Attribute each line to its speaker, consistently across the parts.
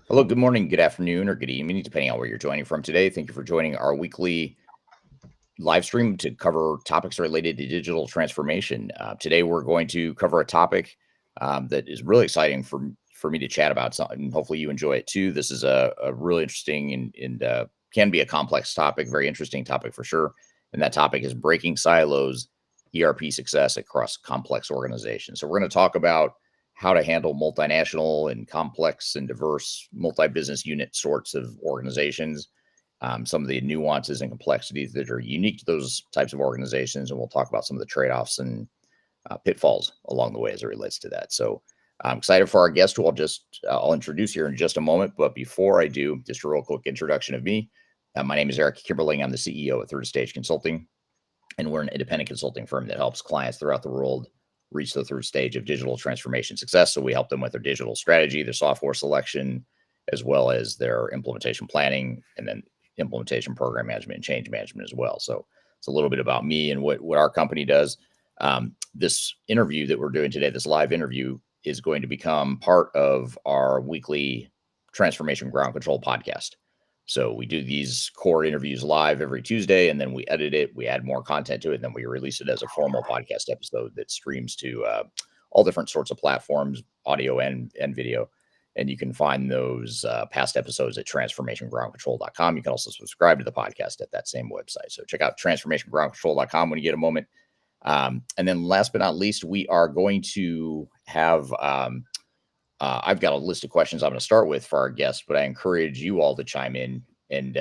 Speaker 1: Hello, good morning, good afternoon, or good evening, depending on where you're joining from today. Thank you for joining our weekly live stream to cover topics related to digital transformation. Today, we're going to cover a topic that is really exciting for me to chat about. And hopefully, you enjoy it too. This is a really interesting and can be a complex topic, very interesting topic for sure. And that topic is breaking silos, ERP success across complex organizations. So, we're going to talk about how to handle multinational and complex and diverse multi-business unit sorts of organizations, some of the nuances and complexities that are unique to those types of organizations, and we'll talk about some of the trade-offs and pitfalls along the way as it relates to that. So I'm excited for our guest, who I'll introduce here in just a moment. But before I do, just a real quick introduction of me. My name is Eric Kimberling. I'm the CEO at Third Stage Consulting, and we're an independent consulting firm that helps clients throughout the world reach the third stage of digital transformation success. So we help them with their digital strategy, their software selection, as well as their implementation planning, and then implementation program management and change management as well. So it's a little bit about me and what our company does. This interview that we're doing today, this live interview, is going to become part of our weekly Transformation Ground Control podcast. So we do these core interviews live every Tuesday, and then we edit it, we add more content to it, and then we release it as a formal podcast episode that streams to all different sorts of platforms, audio and video. And you can find those past episodes at transformationgroundcontrol.com. You can also subscribe to the podcast at that same website. So check out transformationgroundcontrol.com when you get a moment. And then last but not least, we are going to have I've got a list of questions I'm going to start with for our guests, but I encourage you all to chime in and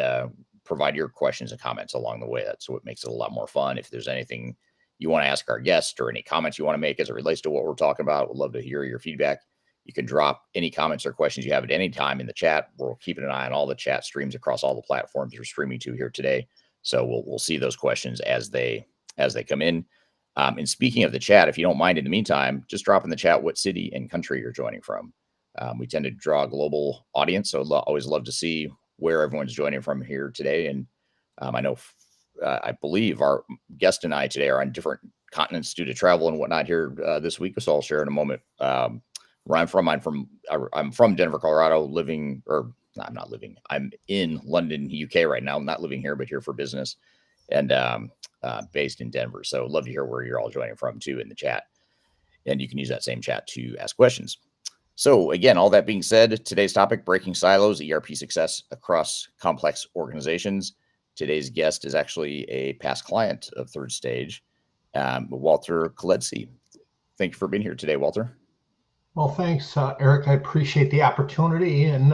Speaker 1: provide your questions and comments along the way. That's what makes it a lot more fun. If there's anything you want to ask our guest or any comments you want to make as it relates to what we're talking about, we'd love to hear your feedback. You can drop any comments or questions you have at any time in the chat. We're keeping an eye on all the chat streams across all the platforms we're streaming to here today. So we'll see those questions as they come in. And speaking of the chat, if you don't mind, in the meantime, just drop in the chat what city and country you're joining from. We tend to draw a global audience, so always love to see where everyone's joining from here today. And I believe our guest and I today are on different continents due to travel and whatnot here this week. So I'll share in a moment where I'm from. I'm from Denver, Colorado, I'm in London, UK right now. I'm not living here, but here for business, and based in Denver. So love to hear where you're all joining from too in the chat. And you can use that same chat to ask questions. So again, all that being said, today's topic, breaking silos, ERP success across complex organizations. Today's guest is actually a past client of Third Stage, Walter Kolodziey. Thank you for being here today, Walter.
Speaker 2: Well, thanks, Eric. I appreciate the opportunity and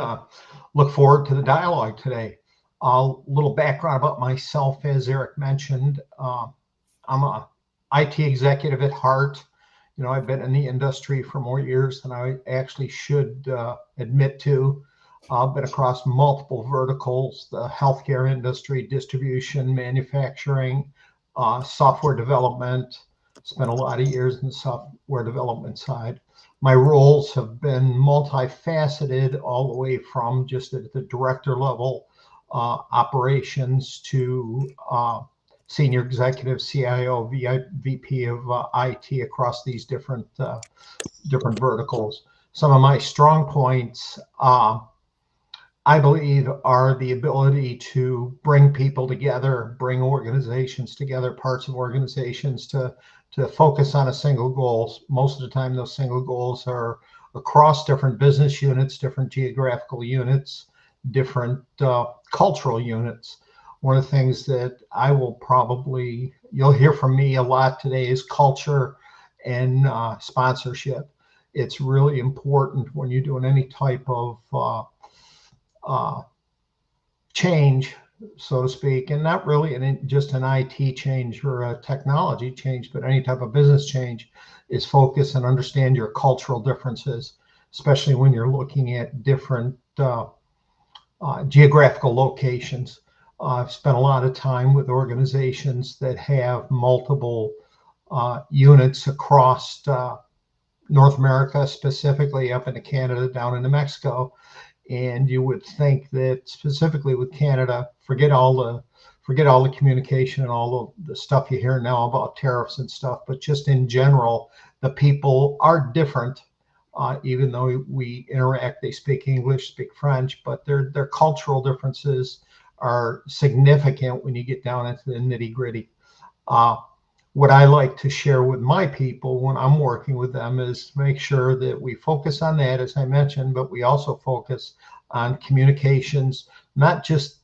Speaker 2: look forward to the dialogue today. A little background about myself, as Eric mentioned. I'm an IT executive at heart. You know, I've been in the industry for more years than I actually should admit to. I've been across multiple verticals: the healthcare industry, distribution, manufacturing, software development. Spent a lot of years in the software development side. My roles have been multifaceted, all the way from just at the director level, operations, to senior executive, CIO, VP of IT across these different verticals. Some of my strong points, I believe, are the ability to bring people together, bring organizations together, parts of organizations to focus on a single goal. Most of the time, those single goals are across different business units, different geographical units, different cultural units. One of the things that you'll hear from me a lot today is culture and sponsorship. It's really important when you're doing any type of change, so to speak, and not really just an IT change or a technology change, but any type of business change, is focus and understand your cultural differences, especially when you're looking at different geographical locations. I've spent a lot of time with organizations that have multiple units across North America, specifically up into Canada, down into Mexico. And you would think that specifically with Canada, forget all the communication and all the stuff you hear now about tariffs and stuff, but just in general, the people are different, even though we interact, they speak English, speak French, but their cultural differences are significant when you get down into the nitty gritty. What I like to share with my people when I'm working with them is make sure that we focus on that, as I mentioned, but we also focus on communications, not just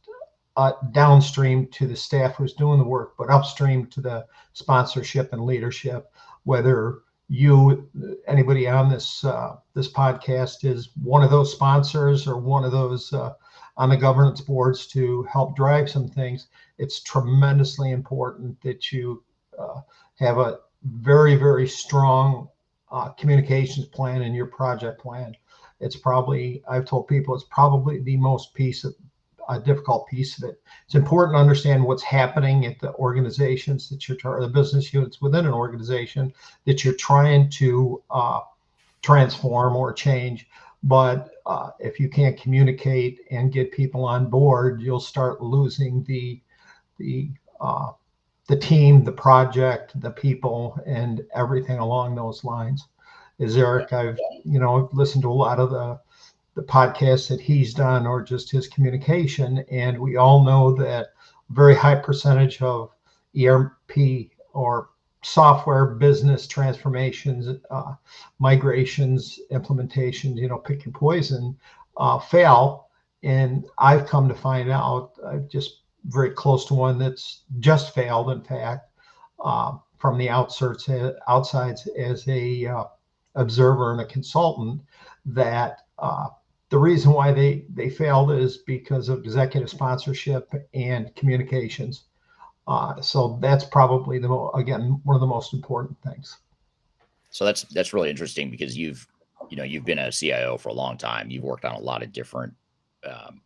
Speaker 2: downstream to the staff who's doing the work, but upstream to the sponsorship and leadership. Whether anybody on this podcast is one of those sponsors or one of those on the governance boards to help drive some things, it's tremendously important that you have a very, very strong communications plan in your project plan. It's probably, I've told people, it's probably the most difficult piece of it. It's important to understand what's happening at the organizations that you're, the business units within an organization that you're trying to transform or change. But if you can't communicate and get people on board, you'll start losing the team, the project, the people, and everything along those lines. As Eric, I've listened to a lot of the podcasts that he's done or just his communication, and we all know that a very high percentage of ERP or software business transformations, migrations, implementations, pick your poison, fail. And I've come to find out, I've just very close to one that's just failed, in fact, from the outside as a observer and a consultant, that the reason why they failed is because of executive sponsorship and communications. So that's probably again one of the most important things.
Speaker 1: So that's really interesting, because you've been a CIO for a long time. You've worked on a lot of different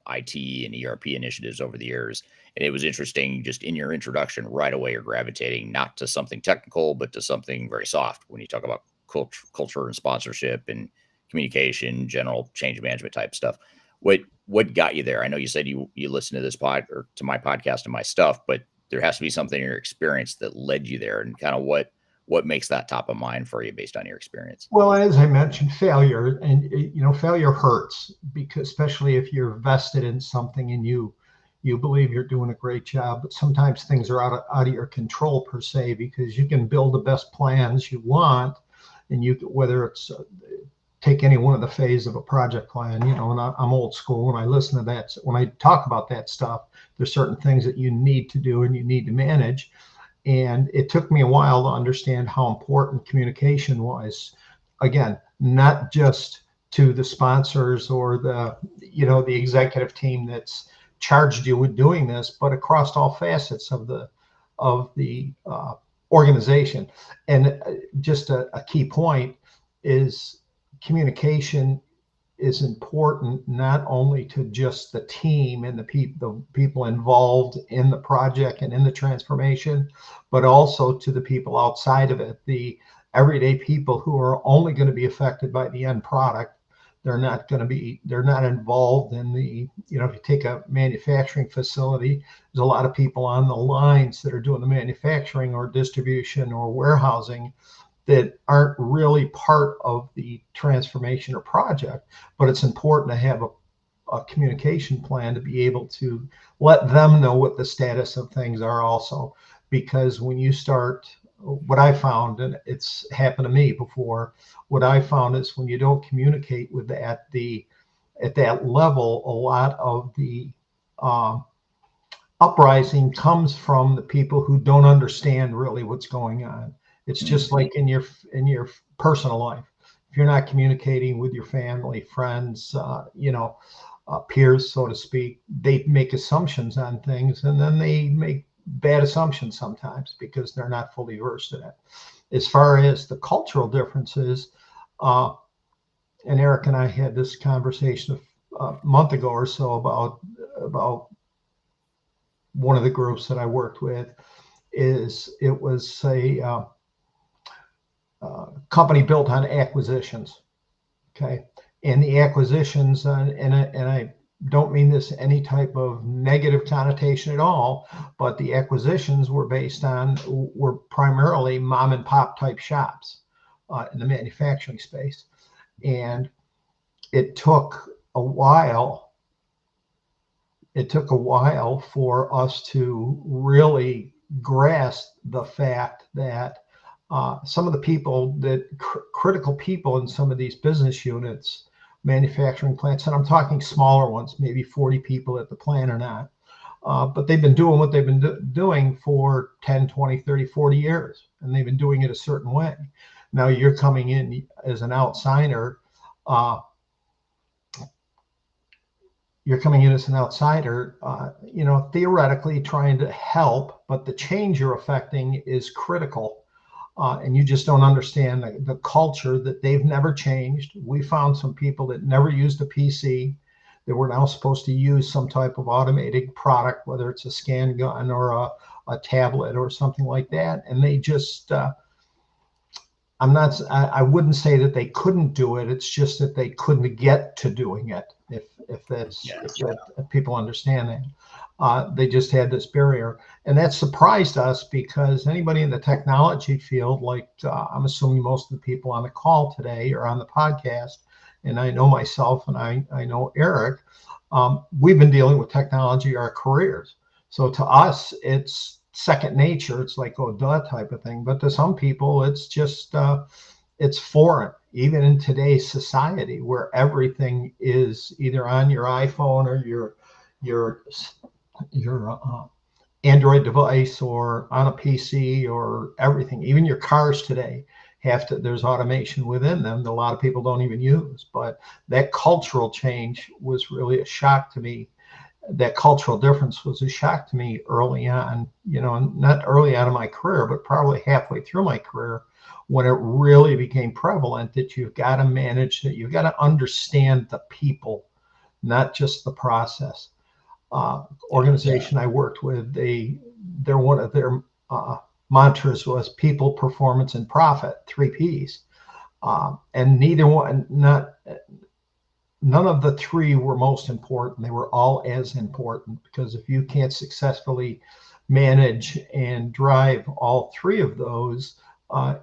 Speaker 1: IT and ERP initiatives over the years. And it was interesting, just in your introduction, right away you're gravitating not to something technical, but to something very soft when you talk about culture and sponsorship and communication, general change management type stuff. What got you there? I know you said you listened to this or to my podcast and my stuff, but there has to be something in your experience that led you there, and kind of what makes that top of mind for you based on your experience?
Speaker 2: Well, as I mentioned, failure, and failure hurts, because especially if you're vested in something and you believe you're doing a great job, but sometimes things are out of your control per se, because you can build the best plans you want, and whether it's take any one of the phase of a project plan, and I'm old school when I listen to that. When I talk about that stuff, there's certain things that you need to do and you need to manage. And it took me a while to understand how important communication was. Again, not just to the sponsors or the executive team that's charged you with doing this, but across all facets of the organization. And just a key point is communication is important not only to just the team and the people involved in the project and in the transformation, but also to the people outside of it, the everyday people who are only going to be affected by the end product. They're not involved in if you take a manufacturing facility, there's a lot of people on the lines that are doing the manufacturing or distribution or warehousing that aren't really part of the transformation or project. But it's important to have a communication plan to be able to let them know what the status of things are also. Because when you start, what I found, and it's happened to me before, what I found is when you don't communicate with at that level, a lot of the uprising comes from the people who don't understand really what's going on. It's just like in your personal life. If you're not communicating with your family, friends, peers, so to speak, they make assumptions on things, and then they make bad assumptions sometimes because they're not fully versed in it. As far as the cultural differences, and Eric and I had this conversation a month ago or so about one of the groups that I worked with. It was a company built on acquisitions. Okay. And the acquisitions, and I don't mean this any type of negative connotation at all, but the acquisitions were primarily mom and pop type shops in the manufacturing space. And it took a while. It took a while for us to really grasp the fact that some of the people that critical people in some of these business units, manufacturing plants, and I'm talking smaller ones, maybe 40 people at the plant or not, but they've been doing what they've been doing for 10, 20, 30, 40 years, and they've been doing it a certain way. Now you're coming in as an outsider. Theoretically trying to help, but the change you're affecting is critical. And you just don't understand the culture that they've never changed. We found some people that never used a PC. They were now supposed to use some type of automated product, whether it's a scan gun or a tablet or something like that. And they just, I wouldn't say that they couldn't do it. It's just that they couldn't get to doing it. If people understand that, they just had this barrier, and that surprised us because anybody in the technology field, like I'm assuming most of the people on the call today or on the podcast, and I know myself and I know Eric, we've been dealing with technology our careers. So to us, it's second nature. It's like, oh, duh type of thing. But to some people, it's just, it's foreign, even in today's society where everything is either on your iPhone or your Android device or on a PC or everything. Even your cars today there's automation within them that a lot of people don't even use. But that cultural change was really a shock to me. That cultural difference was a shock to me early on, not early on in my career, but probably halfway through my career, when it really became prevalent that you've got to manage, that you've got to understand the people, not just the process. Organization I worked with, one of their mantras was people, performance, and profit, 3 Ps. And none of the 3 were most important. They were all as important, because if you can't successfully manage and drive all 3 of those,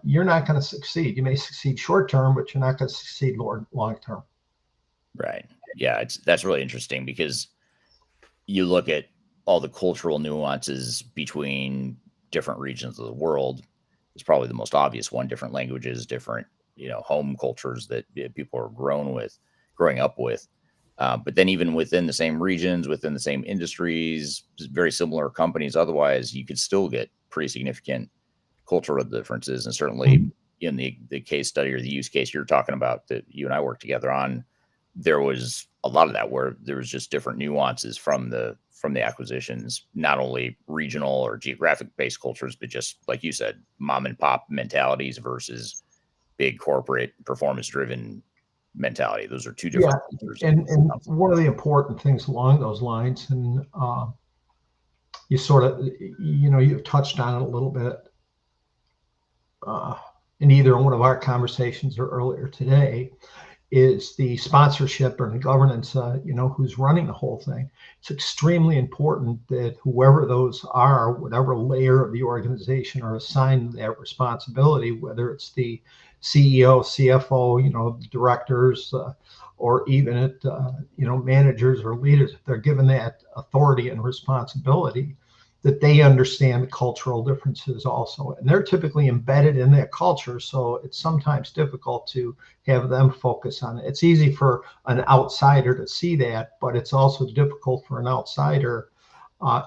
Speaker 2: you're not going to succeed. You may succeed short term, but you're not going to succeed long term.
Speaker 1: Right. Yeah, that's really interesting, because you look at all the cultural nuances between different regions of the world. It's probably the most obvious one: different languages, different home cultures that people are growing up with. But then even within the same regions, within the same industries, very similar companies, otherwise, you could still get pretty significant cultural differences. And certainly in the case study or the use case you're talking about that you and I worked together on, there was a lot of that where there was just different nuances from the acquisitions, not only regional or geographic based cultures, but just like you said, mom and pop mentalities versus big corporate performance driven mentality. Those are 2 different cultures.
Speaker 2: And one of the important things along those lines, and you sort of, you've touched on it a little bit in either one of our conversations or earlier today, is the sponsorship or the governance, who's running the whole thing. It's extremely important that whoever those are, whatever layer of the organization are assigned that responsibility, whether it's the CEO, CFO, directors, or even at, managers or leaders, if they're given that authority and responsibility, that they understand the cultural differences also. And they're typically embedded in that culture. So it's sometimes difficult to have them focus on it. It's easy for an outsider to see that, but it's also difficult for an outsider,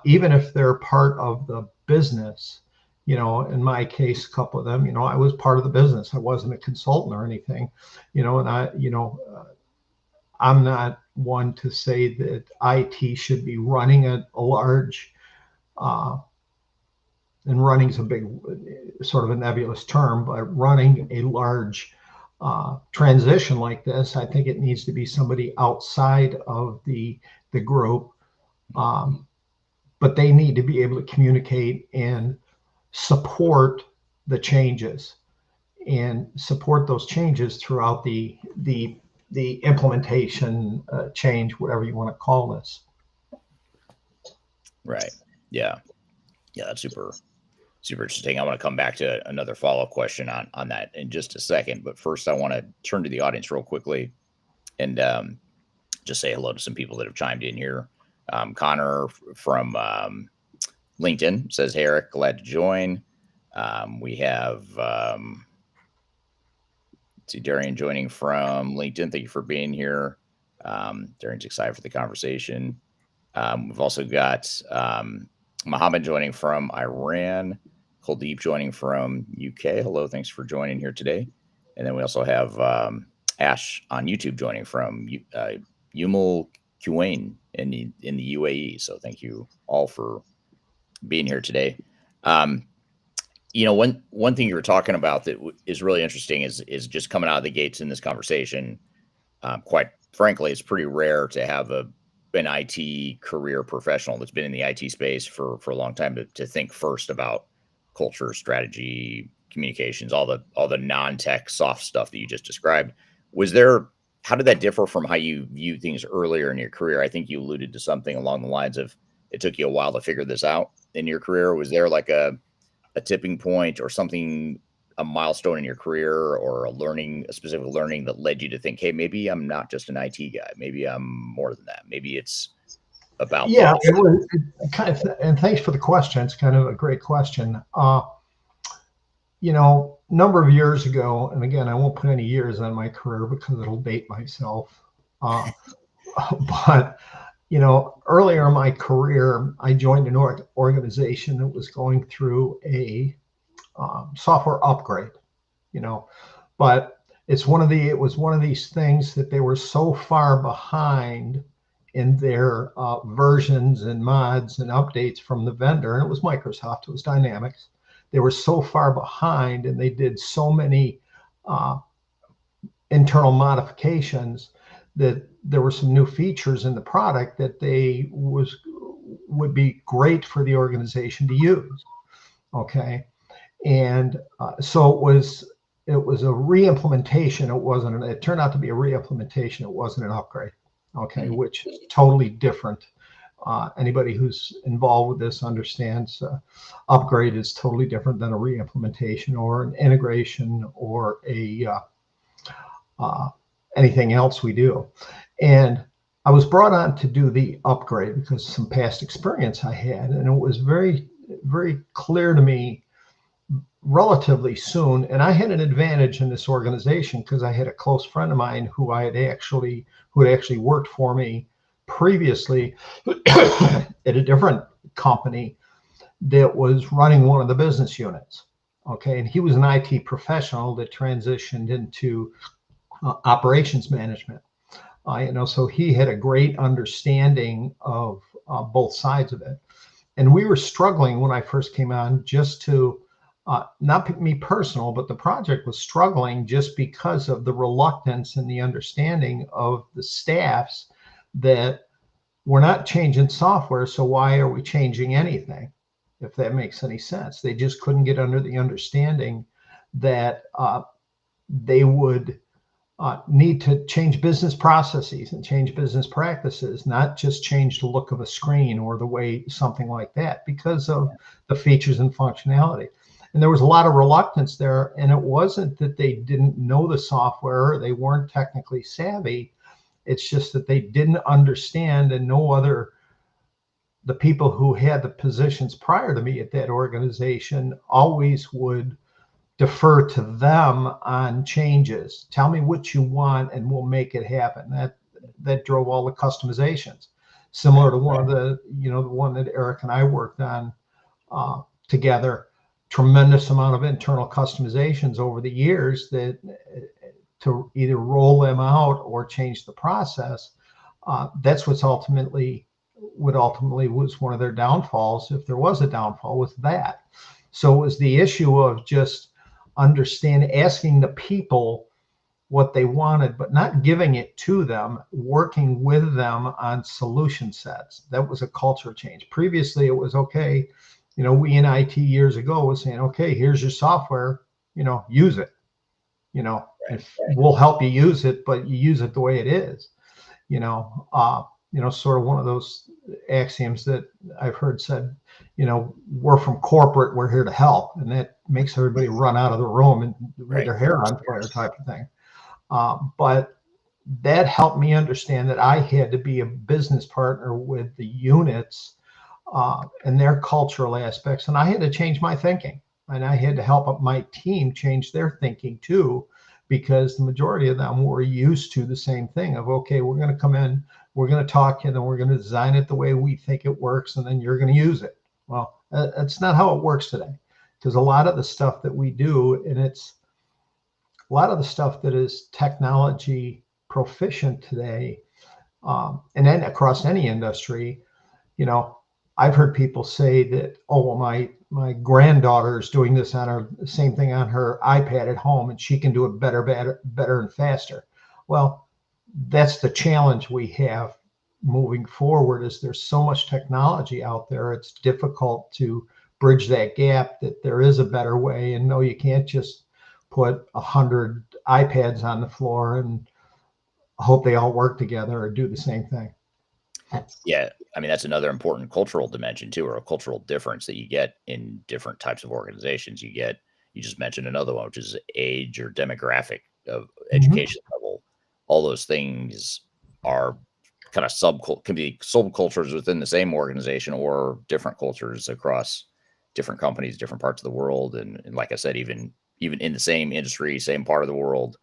Speaker 2: even if they're part of the business. In my case, a couple of them, I was part of the business. I wasn't a consultant or anything, I'm not one to say that IT should be running a large, and running is a big, sort of a nebulous term, but running a large transition like this, I think it needs to be somebody outside of the group, but they need to be able to communicate and support the changes and support those changes throughout the implementation change, whatever you want to call this.
Speaker 1: Right. Yeah. Yeah, that's super Super interesting. I want to come back to another follow-up question on that in just a second. But first, I want to turn to the audience real quickly and just say hello to some people that have chimed in here. Connor from LinkedIn says, "Hey, Eric, glad to join." We have see Darian joining from LinkedIn. Thank you for being here. Darian's excited for the conversation. We've also got Mohammed joining from Iran. Kuldeep joining from UK. Hello, thanks for joining here today. And then we also have Ash on YouTube joining from Yumal Kuwait in the UAE. So thank you all for being here today. One thing you were talking about that is really interesting is just coming out of the gates in this conversation. Quite frankly, it's pretty rare to have an IT career professional that's been in the IT space for a long time to think first about culture, strategy, communications, all the non-tech soft stuff that you just described. How did that differ from how you viewed things earlier in your career? I think you alluded to something along the lines of it took you a while to figure this out in your career. Was there like a tipping point or something, a milestone in your career or a specific learning that led you to think, hey, maybe I'm not just an IT guy. Maybe I'm more than that. Maybe it's about
Speaker 2: and thanks for the question. It's kind of a great question. Number of years ago, and again, I won't put any years on my career because it'll date myself. But earlier in my career, I joined an organization that was going through a software upgrade. But it was one of these things that they were so far behind in their versions and mods and updates from the vendor, and it was Microsoft, it was Dynamics. They were so far behind, and they did so many internal modifications that there were some new features in the product that would be great for the organization to use. Okay, and so it was a re-implementation. It turned out to be a re-implementation. It wasn't an upgrade. Okay, which is totally different. Anybody who's involved with this understands upgrade is totally different than a re-implementation or an integration or anything else we do. And I was brought on to do the upgrade because of some past experience I had, and it was very, very clear to me relatively soon. And I had an advantage in this organization because I had a close friend of mine who had actually worked for me previously at a different company that was running one of the business units. Okay, and he was an IT professional that transitioned into operations management. So he had a great understanding of both sides of it. And we were struggling when I first came on just to, not me personal, but the project was struggling just because of the reluctance and the understanding of the staffs that we're not changing software, so why are we changing anything, if that makes any sense? They just couldn't get under the understanding that they would need to change business processes and change business practices, not just change the look of a screen or the way something like that, because of the features and functionality. And there was a lot of reluctance there. And it wasn't that they didn't know the software, or they weren't technically savvy. It's just that they didn't understand, and the people who had the positions prior to me at that organization always would defer to them on changes. Tell me what you want and we'll make it happen. That drove all the customizations. Similar to the one that Eric and I worked on together. Tremendous amount of internal customizations over the years that to either roll them out or change the process. That's what ultimately was one of their downfalls, if there was a downfall, was that. So it was the issue of just asking the people what they wanted, but not giving it to them, working with them on solution sets. That was a culture change. Previously, it was okay. We in IT years ago was saying, okay, here's your software, use it, and we'll help you use it, but you use it the way it is, sort of one of those axioms that I've heard said, we're from corporate, we're here to help. And that makes everybody run out of the room and with their hair on fire type of thing. But that helped me understand that I had to be a business partner with the units and their cultural aspects. And I had to change my thinking. And I had to help my team change their thinking too, because the majority of them were used to the same thing of, okay, we're going to come in, we're going to talk, and then we're going to design it the way we think it works, and then you're going to use it. Well, that's not how it works today, because a lot of the stuff that we do, and it's a lot of the stuff that is technology proficient today, and then across any industry, I've heard people say that, oh, well, my granddaughter is doing this on her same thing on her iPad at home, and she can do it better and faster. Well, that's the challenge we have moving forward. Is there's so much technology out there, it's difficult to bridge that gap. That there is a better way, and no, you can't just put 100 iPads on the floor and hope they all work together or do the same thing.
Speaker 1: Yeah, I mean, that's another important cultural dimension too, or a cultural difference that you get in different types of organizations. You just mentioned another one, which is age or demographic of education level. All those things are kind of can be subcultures within the same organization, or different cultures across different companies, different parts of the world. And like I said, even in the same industry, same part of the world,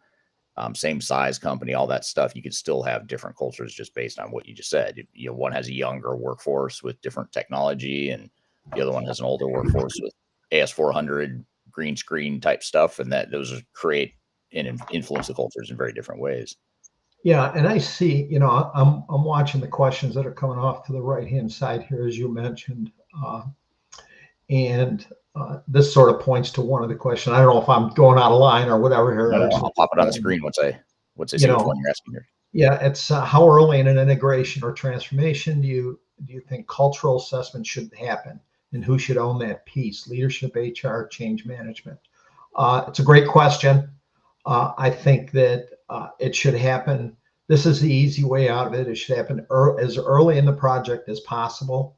Speaker 1: same size company, all that stuff, you could still have different cultures just based on what you just said. One has a younger workforce with different technology, and the other one has an older workforce with AS400 green screen type stuff, and those create and influence the cultures in very different ways.
Speaker 2: Yeah, and I see, I'm watching the questions that are coming off to the right-hand side here, as you mentioned, and this sort of points to one of the questions. I don't know if I'm going out of line or whatever here.
Speaker 1: No, I'll pop it on the screen once I see which one you're asking here.
Speaker 2: Yeah, it's how early in an integration or transformation do you think cultural assessment should happen, and who should own that piece? Leadership, HR, change management. It's a great question. I think that it should happen. This is the easy way out of it. It should happen as early in the project as possible.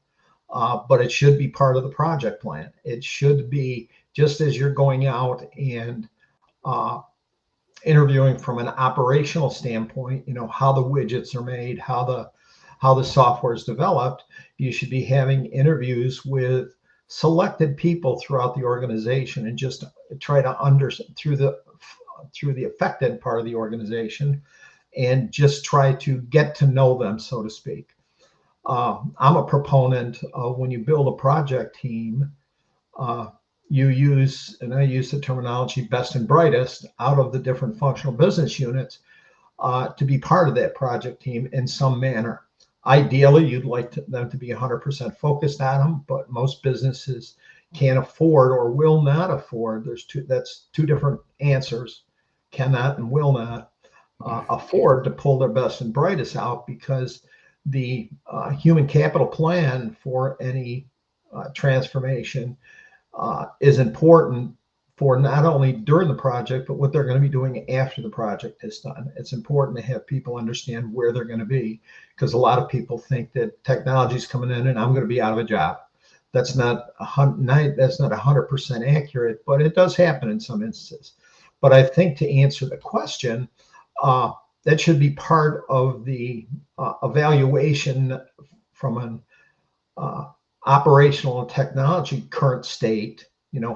Speaker 2: But it should be part of the project plan. It should be just as you're going out and interviewing from an operational standpoint, how the widgets are made, how the software is developed. You should be having interviews with selected people throughout the organization, and just try to understand through the affected part of the organization, and just try to get to know them, so to speak. I'm a proponent of, when you build a project team, you use, and I use the terminology best and brightest out of the different functional business units to be part of that project team in some manner. Ideally, you'd like them to be 100% focused on them, but most businesses can't afford or will not afford. That's two different answers: cannot and will not afford to pull their best and brightest out, because the human capital plan for any transformation is important for not only during the project, but what they're going to be doing after the project is done. It's important to have people understand where they're going to be, because a lot of people think that technology is coming in and I'm going to be out of a job. That's not 100% accurate, but it does happen in some instances. But I think, to answer the question, that should be part of the evaluation from an operational and technology current state,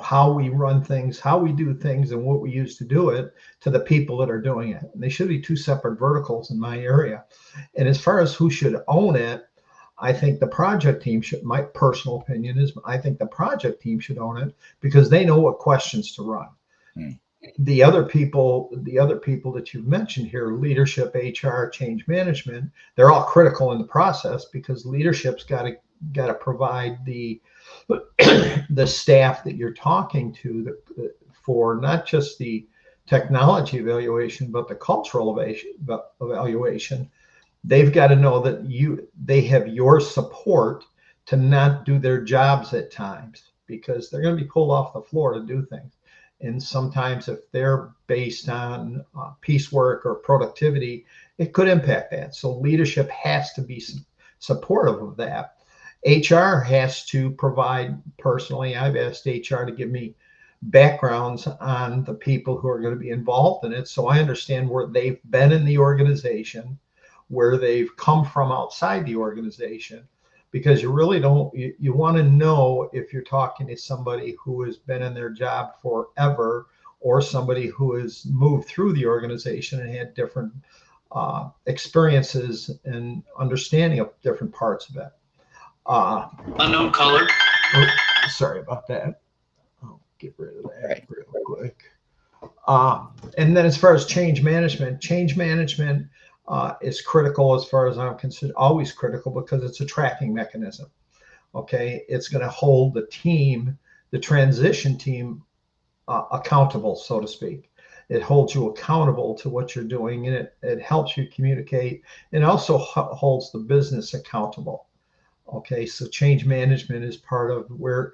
Speaker 2: how we run things, how we do things, and what we use to do it, to the people that are doing it. And they should be two separate verticals in my area. And as far as who should own it, I think the project team should. My personal opinion is, I think the project team should own it, because they know what questions to run. The other people that you've mentioned here, leadership, HR, change management, they're all critical in the process, because leadership's got to provide the staff that you're talking to for not just the technology evaluation, but the cultural evaluation. They've got to know that they have your support to not do their jobs at times, because they're going to be pulled off the floor to do things. And sometimes, if they're based on piecework or productivity, it could impact that. So leadership has to be supportive of that. HR has to provide, personally, I've asked HR to give me backgrounds on the people who are going to be involved in it, so I understand where they've been in the organization, where they've come from outside the organization, because you really don't, you want to know if you're talking to somebody who has been in their job forever, or somebody who has moved through the organization and had different experiences and understanding of different parts of it.
Speaker 3: Unknown caller.
Speaker 2: Oh, sorry about that. I'll get rid of that real quick. And then as far as change management is critical, as far as I'm concerned, always critical, because it's a tracking mechanism. Okay, it's going to hold the team, the transition team, accountable, so to speak. It holds you accountable to what you're doing, and it helps you communicate, and also holds the business accountable. Okay, so change management is part of where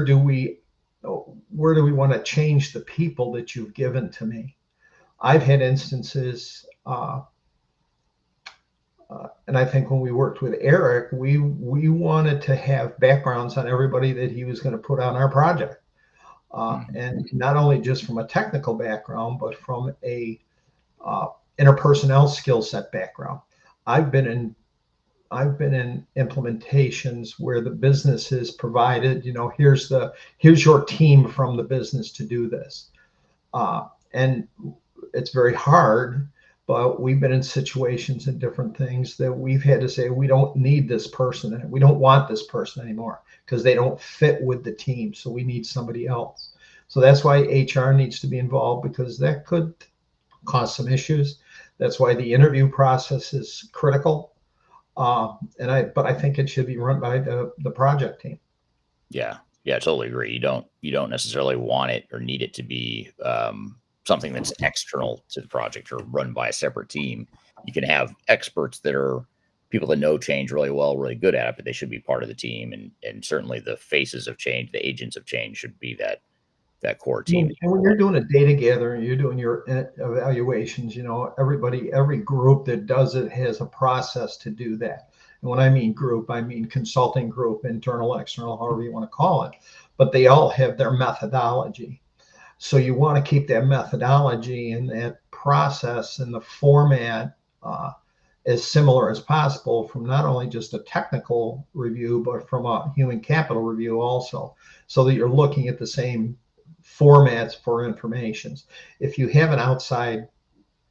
Speaker 2: do we want to change the people that you've given to me. I've had instances, and I think when we worked with Eric, we wanted to have backgrounds on everybody that he was going to put on our project, and not only just from a technical background, but from a interpersonnel skill set background. I've been in implementations where the business is provided, here's your team from the business to do this. And it's very hard, but we've been in situations and different things that we've had to say, we don't need this person, and we don't want this person anymore because they don't fit with the team. So we need somebody else. So that's why HR needs to be involved, because that could cause some issues. That's why the interview process is critical. But I think it should be run by the project team.
Speaker 1: Yeah, totally agree. You don't necessarily want it or need it to be something that's external to the project or run by a separate team. You can have experts that are people that know change really well, really good at it, but they should be part of the team. And certainly the faces of change, the agents of change, should be that core team.
Speaker 2: And when you're doing a data gathering, you're doing your evaluations, every group that does it has a process to do that. And when I mean group, I mean consulting group, internal, external, however you want to call it, but they all have their methodology. So you want to keep that methodology and that process and the format as similar as possible, from not only just a technical review, but from a human capital review also, so that you're looking at the same formats for informations. If you have an outside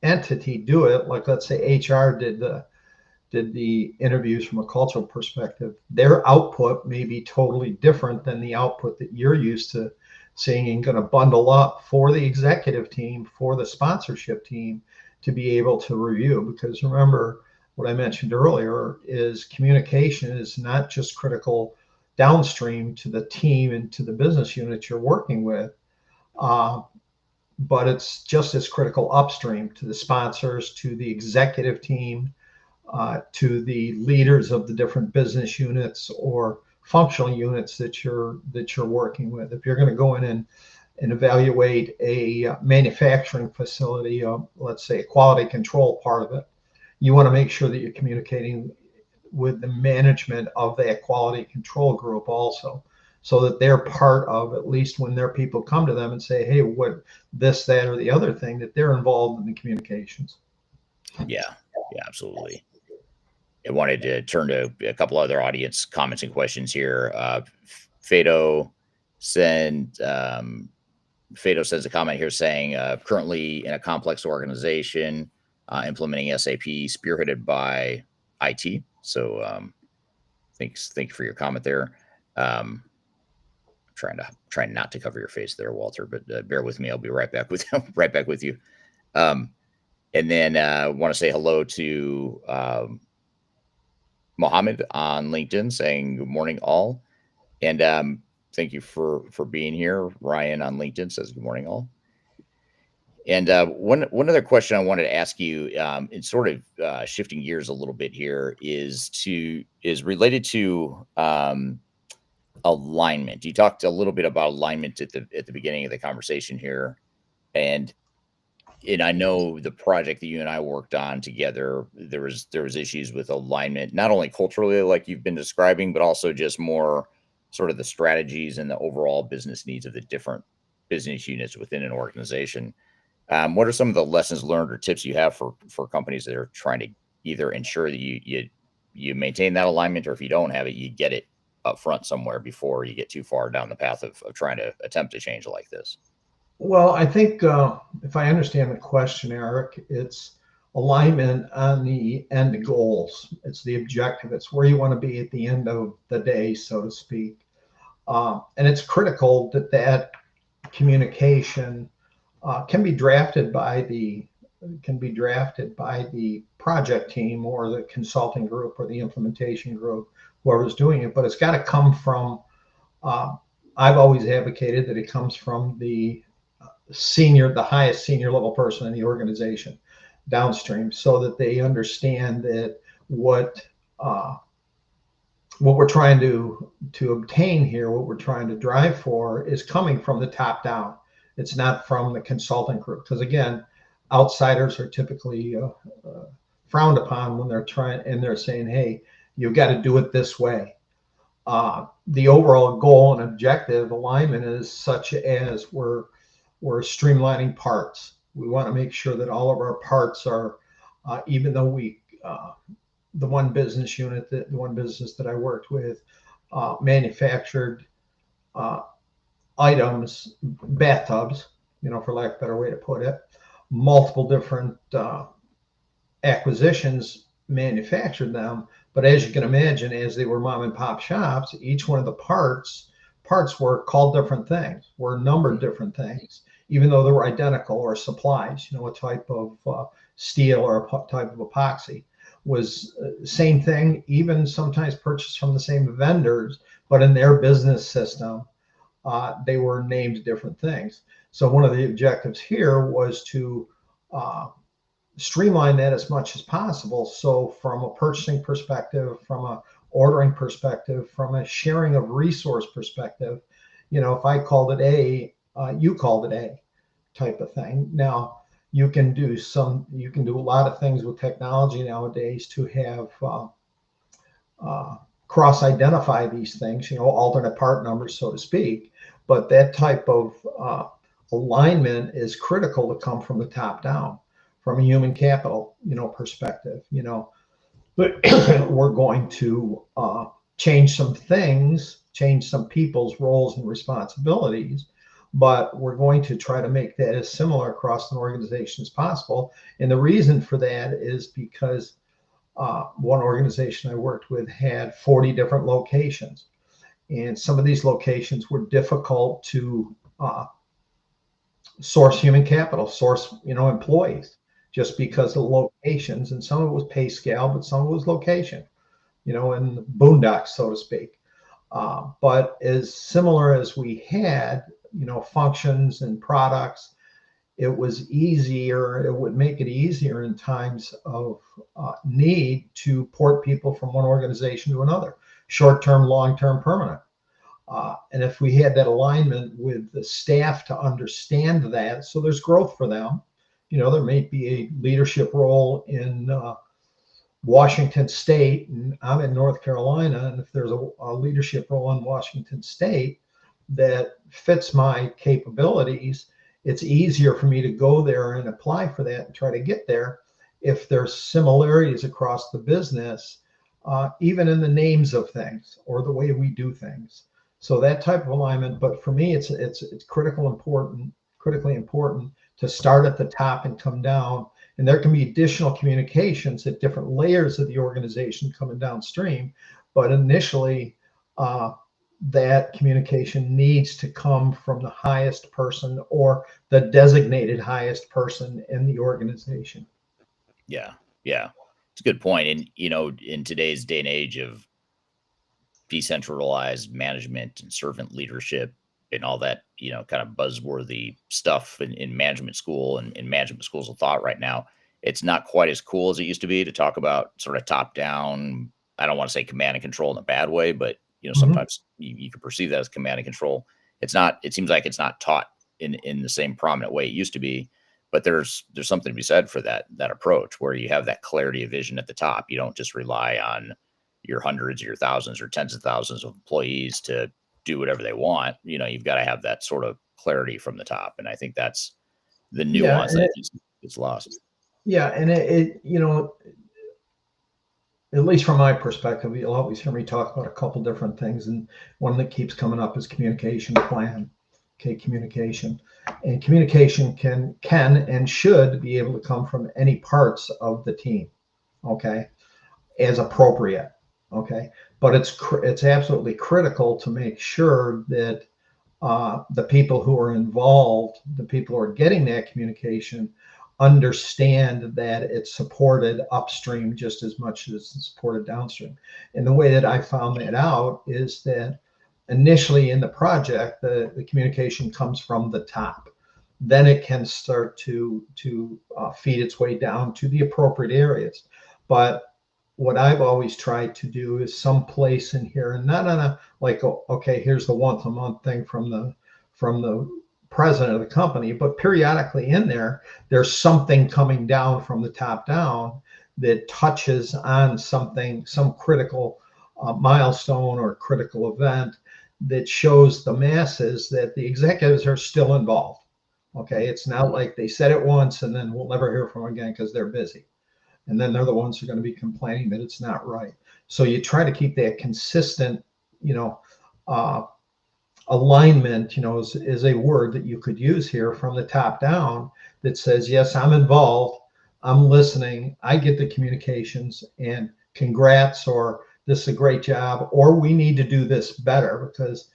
Speaker 2: entity do it, like let's say HR did the interviews from a cultural perspective, their output may be totally different than the output that you're used to seeing, and going to bundle up for the executive team, for the sponsorship team, to be able to review. Because remember, what I mentioned earlier is communication is not just critical downstream to the team and to the business unit you're working with, but it's just as critical upstream to the sponsors, to the executive team, to the leaders of the different business units or functional units that you're working with. If you're going to go in and evaluate a manufacturing facility, let's say a quality control part of it, you want to make sure that you're communicating with the management of that quality control group also, so that they're part of, at least when their people come to them and say, hey, what this, that, or the other thing, that they're involved in the communications.
Speaker 1: Yeah, absolutely. I wanted to turn to a couple other audience comments and questions here. Fado sends a comment here saying, currently in a complex organization, implementing SAP spearheaded by IT. So thank you for your comment there. Trying not to cover your face there, Walter, but bear with me. I'll be right back with you. And then want to say hello to Mohammed on LinkedIn, saying good morning all. And thank you for being here. Ryan on LinkedIn says good morning all. And one other question I wanted to ask you, it's sort of shifting gears a little bit here, is related to alignment. You talked a little bit about alignment at the beginning of the conversation here, and and I know the project that you and I worked on together, there was issues with alignment, not only culturally, like you've been describing, but also just more sort of the strategies and the overall business needs of the different business units within an organization. What are some of the lessons learned or tips you have for companies that are trying to either ensure that you maintain that alignment, or if you don't have it, you get it up front somewhere before you get too far down the path of trying to attempt a change like this?
Speaker 2: Well, I think if I understand the question, Eric, it's alignment on the end goals. It's the objective. It's where you want to be at the end of the day, so to speak. And it's critical that that communication can be drafted by the project team or the consulting group or the implementation group, whoever's doing it. But it's got to come from. I've always advocated that it comes from the highest senior level person in the organization downstream, so that they understand that what we're trying to obtain here, what we're trying to drive for, is coming from the top down. It's not from the consulting group, because again, outsiders are typically frowned upon when they're saying, hey, you've got to do it this way. The overall goal and objective alignment is such as we're streamlining parts. We want to make sure that all of our parts are, even though the one business that I worked with manufactured items, bathtubs, for lack of a better way to put it, multiple different acquisitions manufactured them. But as you can imagine, as they were mom and pop shops, each one of the parts were called different things, were numbered different things, even though they were identical, or supplies, a type of steel or a type of epoxy was same thing, even sometimes purchased from the same vendors, but in their business system, they were named different things. So one of the objectives here was to streamline that as much as possible. So from a purchasing perspective, from a ordering perspective, from a sharing of resource perspective, if I called it A, you called it A, type of thing. Now you can do a lot of things with technology nowadays to have cross-identify these things, alternate part numbers, so to speak. But that type of alignment is critical to come from the top down, from a human capital, perspective. But we're going to change some things, change some people's roles and responsibilities, but we're going to try to make that as similar across an organization as possible. And the reason for that is because one organization I worked with had 40 different locations, and some of these locations were difficult to source human capital, source employees, just because of locations. And some of it was pay scale, but some of it was location, in the boondocks, so to speak. But as similar as we had, functions and products, it was easier. It would make it easier in times of need to port people from one organization to another, short-term, long-term, permanent. And if we had that alignment with the staff to understand that, so there's growth for them. There may be a leadership role in Washington State, and I'm in North Carolina, and if there's a leadership role in Washington State that fits my capabilities, it's easier for me to go there and apply for that and try to get there. If there's similarities across the business, even in the names of things or the way we do things. So that type of alignment. But for me, it's critically important to start at the top and come down. And there can be additional communications at different layers of the organization coming downstream. But initially, that communication needs to come from the highest person or the designated highest person in the organization.
Speaker 1: Yeah. It's a good point. And, in today's day and age of decentralized management and servant leadership and all that, kind of buzzworthy stuff in management school and in management schools of thought right now, it's not quite as cool as it used to be to talk about sort of top down. I don't want to say command and control in a bad way, but sometimes you can perceive that as command and control. It seems like it's not taught in the same prominent way it used to be. But there's something to be said for that approach where you have that clarity of vision at the top. You don't just rely on your hundreds or your thousands or tens of thousands of employees to do whatever they want. You've got to have that sort of clarity from the top. And I think that's the
Speaker 2: Yeah,
Speaker 1: nuance that I think gets lost.
Speaker 2: yeah, and at least from my perspective, you'll always hear me talk about a couple different things, and one that keeps coming up is communication plan. Okay, communication, and communication can and should be able to come from any parts of the team. Okay, as appropriate. Okay, but it's absolutely critical to make sure that the people who are involved, the people who are getting that communication, understand that it's supported upstream just as much as it's supported downstream. And the way that I found that out is that initially in the project, the communication comes from the top. Then it can start to feed its way down to the appropriate areas. But what I've always tried to do is someplace in here, and not on a like, okay, here's the once a month thing from the president of the company, but periodically in there, there's something coming down from the top down that touches on something, some critical milestone or critical event that shows the masses that the executives are still involved. Okay, it's not like they said it once and then we'll never hear from them again because they're busy. And then they're the ones who are going to be complaining that it's not right. So you try to keep that consistent, alignment, is a word that you could use here from the top down that says, yes, I'm involved, I'm listening, I get the communications, and congrats, or this is a great job, or we need to do this better, because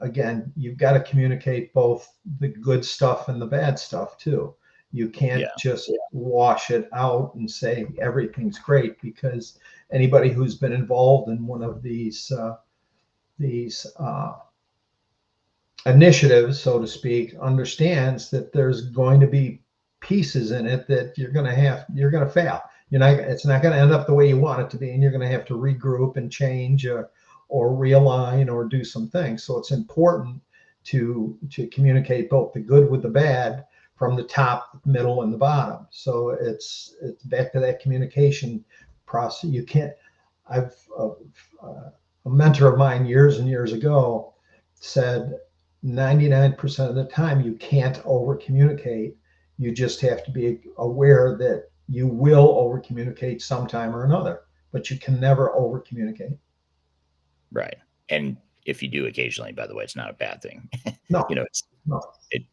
Speaker 2: again, you've got to communicate both the good stuff and the bad stuff too. You can't just wash it out and say everything's great, because anybody who's been involved in one of these initiatives, so to speak, understands that there's going to be pieces in it that you're going to fail. It's not going to end up the way you want it to be, and you're going to have to regroup and change or realign or do some things. So it's important to communicate both the good with the bad from the top, middle, and the bottom. So it's back to that communication process. You can't. A mentor of mine years and years ago said 99% of the time you can't over communicate. You just have to be aware that you will over communicate sometime or another, but you can never over communicate.
Speaker 1: Right. And if you do occasionally, by the way, it's not a bad thing.
Speaker 2: No,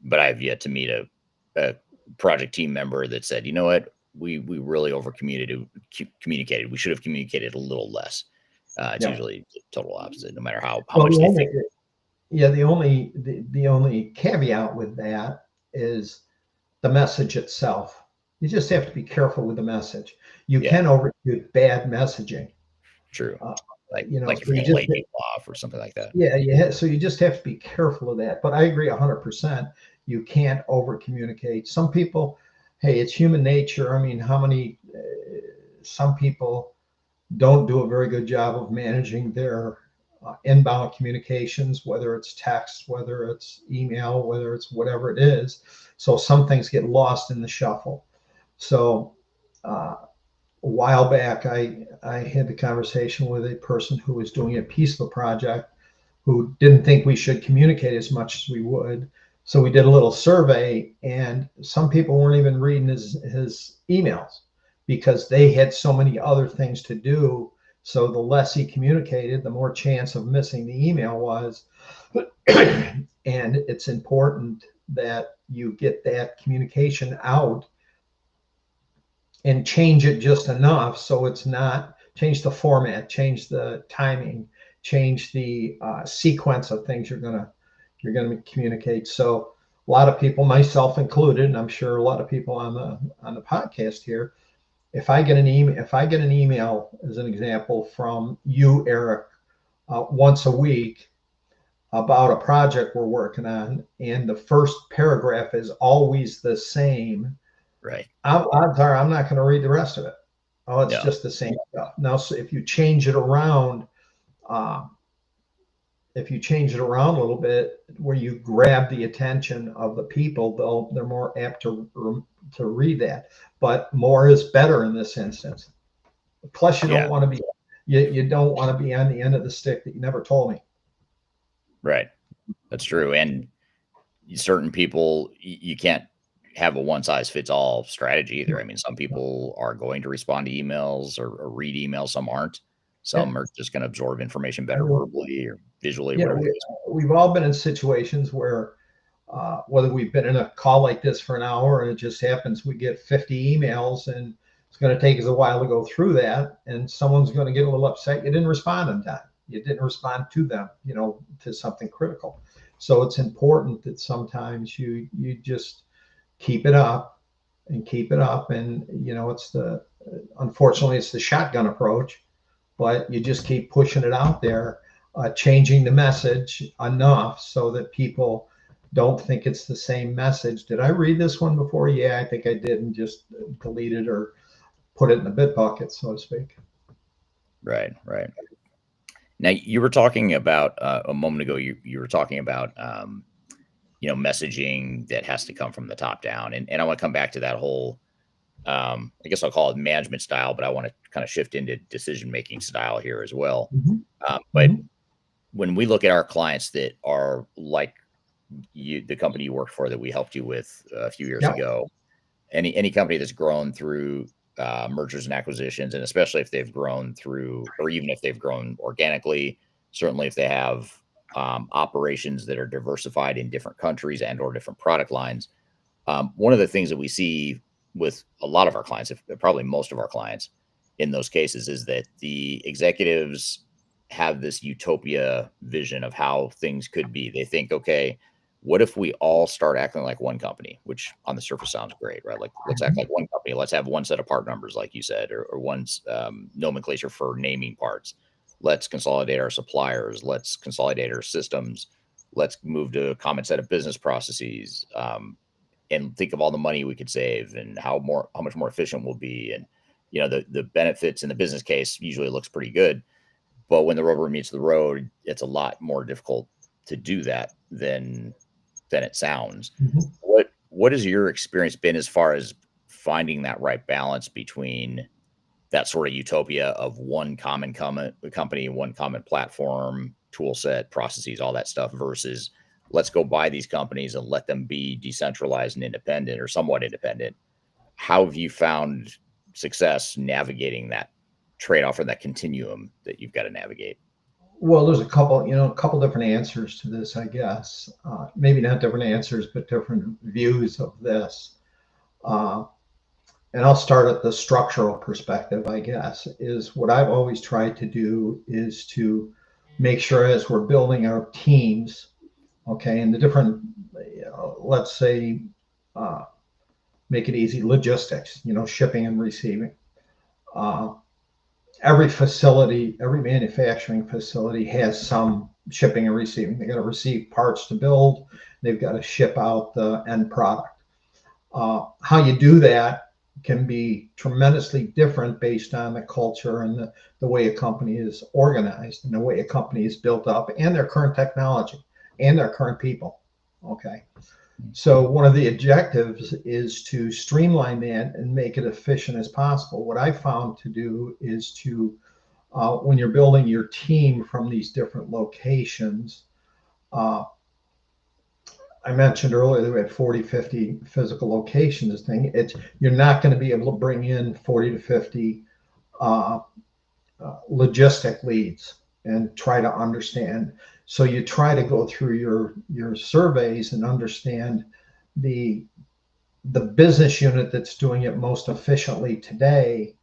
Speaker 1: but I've yet to meet a project team member that said, you know what, we really over communicated. We should have communicated a little less. It's usually the total opposite, no matter how much they think.
Speaker 2: Yeah, the only caveat with that is the message itself. You just have to be careful with the message. You can overdo bad messaging.
Speaker 1: True. Like if
Speaker 2: so
Speaker 1: you're going to lay people off or something like that.
Speaker 2: Yeah. So you just have to be careful of that. But I agree 100%. You can't over communicate. Some people, hey, it's human nature. I mean, some people don't do a very good job of managing their inbound communications, whether it's text, whether it's email, whether it's whatever it is. So some things get lost in the shuffle. So a while back, I had the conversation with a person who was doing a piece of a project who didn't think we should communicate as much as we would. So we did a little survey, and some people weren't even reading his emails because they had so many other things to do. So the less he communicated, the more chance of missing the email was. And it's important that you get that communication out and change it just enough so it's not, change the format, change the timing, change the sequence of things you're gonna communicate. So a lot of people, myself included, and I'm sure a lot of people on the podcast here, if I get an email as an example from you, Eric, once a week about a project we're working on, and the first paragraph is always the same,
Speaker 1: right?
Speaker 2: Odds are I'm not going to read the rest of it. Oh, it's just the same stuff. Now, so if you change it around, if you change it around a little bit, where you grab the attention of the people, they're more apt to read that. But more is better in this instance. Plus, you don't want to be you don't want to be on the end of the stick that you never told me.
Speaker 1: Right. That's true. And certain people, you can't have a one size fits all strategy either. I mean, some people are going to respond to emails or read emails. Some aren't. Some are just going to absorb information better verbally or visually.
Speaker 2: Yeah, we've all been in situations where whether we've been in a call like this for an hour and it just happens we get 50 emails and it's going to take us a while to go through that, and someone's going to get a little upset you didn't respond in time. You didn't respond to them, to something critical. So it's important that sometimes you just keep it up and keep it up. And, unfortunately, it's the shotgun approach, but you just keep pushing it out there, changing the message enough so that people don't think it's the same message. Did I read this one before? Yeah, I think I did, and just delete it or put it in the bit bucket, so to speak.
Speaker 1: Right. Now, you were talking about a moment ago, you were talking about, messaging that has to come from the top down. And I want to come back to that whole, I guess I'll call it management style, but I want to kind of shift into decision-making style here as well. But when we look at our clients that are like the company you worked for that we helped you with a few years ago, any company that's grown through mergers and acquisitions, and especially if they've grown through, or even if they've grown organically, certainly if they have operations that are diversified in different countries and or different product lines. One of the things that we see with a lot of our clients, probably most of our clients in those cases, is that the executives have this utopia vision of how things could be. They think, okay, what if we all start acting like one company, which on the surface sounds great, right? Like, let's act like one company. Let's have one set of part numbers, like you said, or one nomenclature for naming parts. Let's consolidate our suppliers. Let's consolidate our systems. Let's move to a common set of business processes, and think of all the money we could save and how much more efficient we'll be. And, the benefits in the business case usually looks pretty good. But when the rubber meets the road, it's a lot more difficult to do that than it sounds. What has your experience been as far as finding that right balance between that sort of utopia of one common company, one common platform, tool set, processes, all that stuff, versus let's go buy these companies and let them be decentralized and independent or somewhat independent? How have you found success navigating that trade-off or that continuum that you've got to navigate?
Speaker 2: Well, there's a couple different answers to this, I guess. Maybe not different answers, but different views of this. And I'll start at the structural perspective, I guess, is what I've always tried to do is to make sure as we're building our teams, okay, and the different, let's say, make it easy, logistics, shipping and receiving. Every facility, every manufacturing facility has some shipping and receiving. They got to receive parts to build. They've got to ship out the end product. How you do that can be tremendously different based on the culture and the way a company is organized and the way a company is built up and their current technology and their current people. Okay. So one of the objectives is to streamline that and make it efficient as possible. What I found to do is to, when you're building your team from these different locations, I mentioned earlier that we had 40, 50 physical locations. You're not going to be able to bring in 40 to 50 logistic leads and try to understand. So you try to go through your surveys and understand the business unit that's doing it most efficiently today,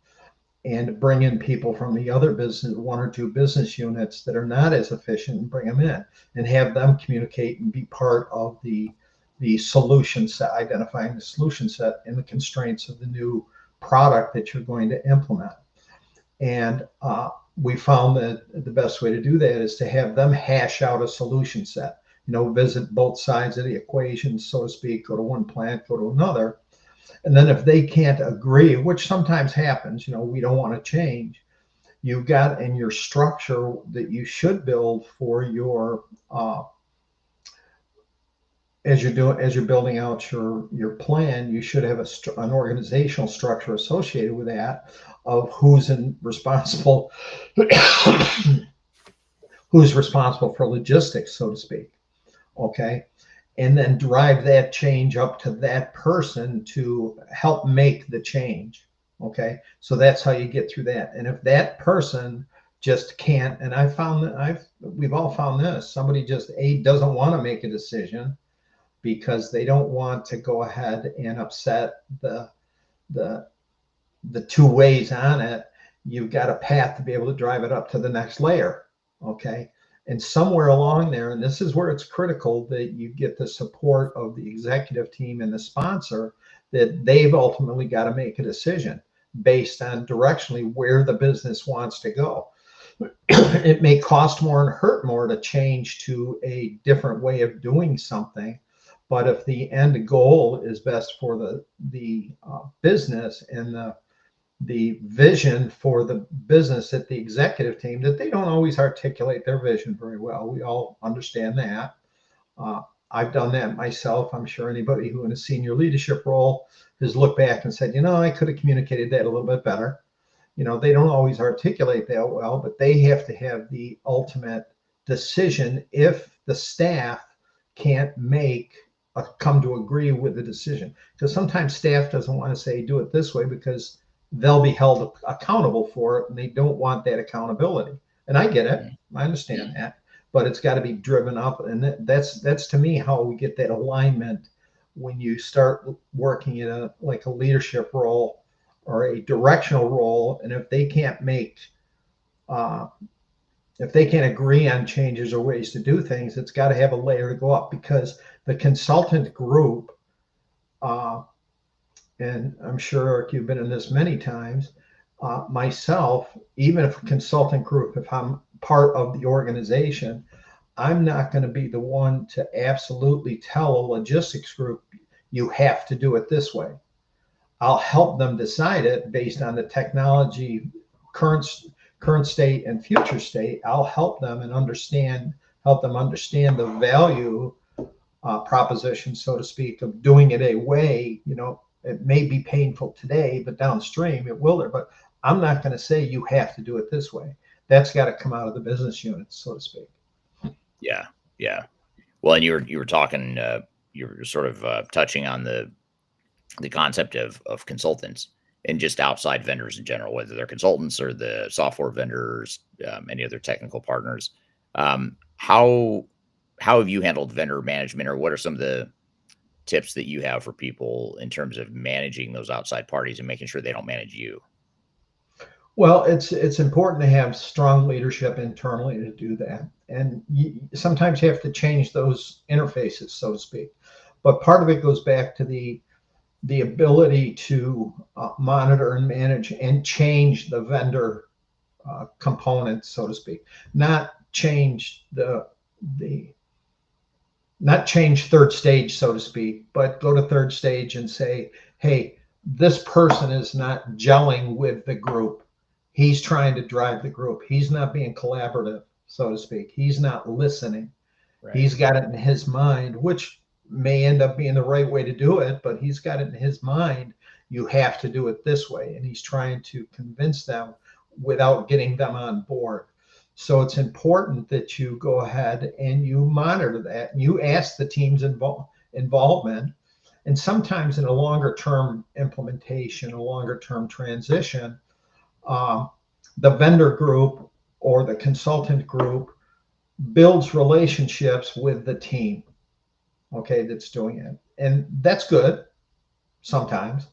Speaker 2: and bring in people from the other one or two business units that are not as efficient and bring them in and have them communicate and be part of the solution set, identifying the solution set and the constraints of the new product that you're going to implement. And we found that the best way to do that is to have them hash out a solution set, visit both sides of the equation, so to speak, go to one plant, go to another. And then if they can't agree, which sometimes happens, we don't want to change, you've got in your structure that you should build for your as you're building out your plan, you should have an organizational structure associated with that of responsible who's responsible for logistics, so to speak. Okay. And then drive that change up to that person to help make the change. Okay. So that's how you get through that. And if that person just can't, and I found that we've all found this, somebody just doesn't want to make a decision because they don't want to go ahead and upset the two ways on it. You've got a path to be able to drive it up to the next layer. Okay. And somewhere along there, and this is where it's critical that you get the support of the executive team and the sponsor, that they've ultimately got to make a decision based on directionally where the business wants to go. It may cost more and hurt more to change to a different way of doing something. But if the end goal is best for the business and the vision for the business at the executive team, that they don't always articulate their vision very well. We all understand that. I've done that myself. I'm sure anybody who in a senior leadership role has looked back and said, I could have communicated that a little bit better. They don't always articulate that well, but they have to have the ultimate decision if the staff can't come to agree with the decision. Because sometimes staff doesn't want to say, do it this way, because they'll be held accountable for it, and they don't want that accountability. And I get it. I understand that. But it's got to be driven up. And that's to me how we get that alignment when you start working in a leadership role or a directional role. And if they can't agree on changes or ways to do things, it's got to have a layer to go up, because the consultant group, and I'm sure, Eric, you've been in this many times, myself, even if a consultant group, if I'm part of the organization, I'm not going to be the one to absolutely tell a logistics group, you have to do it this way. I'll help them decide it based on the technology, current state and future state. I'll help them understand the value proposition, so to speak, of doing it a way. It may be painful today, but downstream it will. But I'm not going to say you have to do it this way. That's got to come out of the business units, so to speak.
Speaker 1: Yeah. Well, and you were talking, you were sort of touching on the concept of consultants and just outside vendors in general, whether they're consultants or the software vendors, any other technical partners. How have you handled vendor management, or what are some of the tips that you have for people in terms of managing those outside parties and making sure they don't manage you?
Speaker 2: Well, it's important to have strong leadership internally to do that. And sometimes you have to change those interfaces, so to speak. But part of it goes back to the ability to monitor and manage and change the vendor components, so to speak. Not change not change third stage, so to speak, but go to third stage and say, hey, this person is not gelling with the group. He's trying to drive the group. He's not being collaborative, so to speak. He's not listening. Right. He's got it in his mind, which may end up being the right way to do it, but he's got it in his mind, you have to do it this way. And he's trying to convince them without getting them on board. So it's important that you go ahead and you monitor that, and you ask the team's involvement. And sometimes in a longer term implementation, a longer term transition, the vendor group or the consultant group builds relationships with the team, okay, that's doing it. And that's good. Sometimes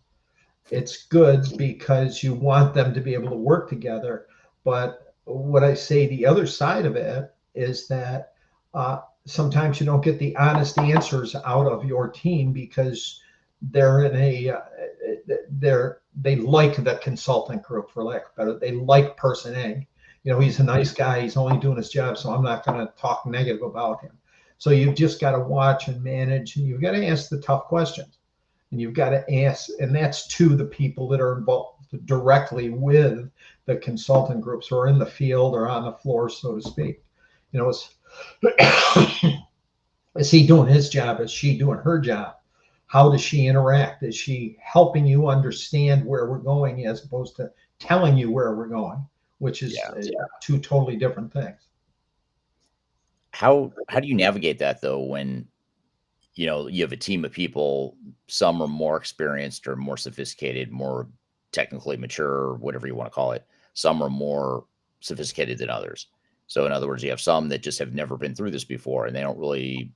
Speaker 2: it's good because you want them to be able to work together. But what I say, the other side of it is that sometimes you don't get the honest answers out of your team because they're in they like the consultant group, for lack of better. They like person A. He's a nice guy. He's only doing his job, so I'm not going to talk negative about him. So you've just got to watch and manage, and you've got to ask the tough questions. And you've got to ask, and that's to the people that are involved directly with the consultant groups who are in the field or on the floor, so to speak. Is he doing his job? Is she doing her job? How does she interact? Is she helping you understand where we're going as opposed to telling you where we're going, which is two totally different things.
Speaker 1: How do you navigate that though when you have a team of people, some are more experienced or more sophisticated, more technically mature, whatever you want to call it. Some are more sophisticated than others. So in other words, you have some that just have never been through this before and they don't really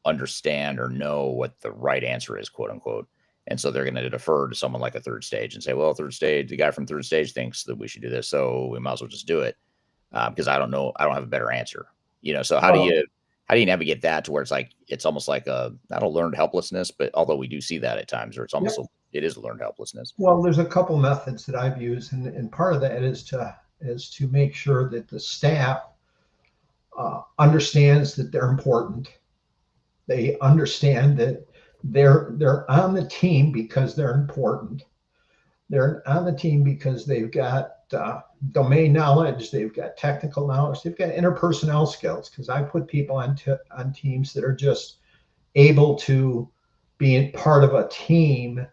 Speaker 1: understand or know what the right answer is, quote unquote. And so they're going to defer to someone like a third stage and say, well, third stage, the guy from third stage thinks that we should do this, so we might as well just do it because I don't know, I don't have a better answer. So how do you navigate that to where it's almost like not a learned helplessness, but although we do see that at times, or it's almost it is learned helplessness.
Speaker 2: Well, there's a couple methods that I've used, and part of that is to make sure that the staff understands that they're important. They understand that they're on the team because they're important. They're on the team because they've got domain knowledge, they've got technical knowledge, they've got interpersonnel skills. Because I put people on teams that are just able to be part of a team,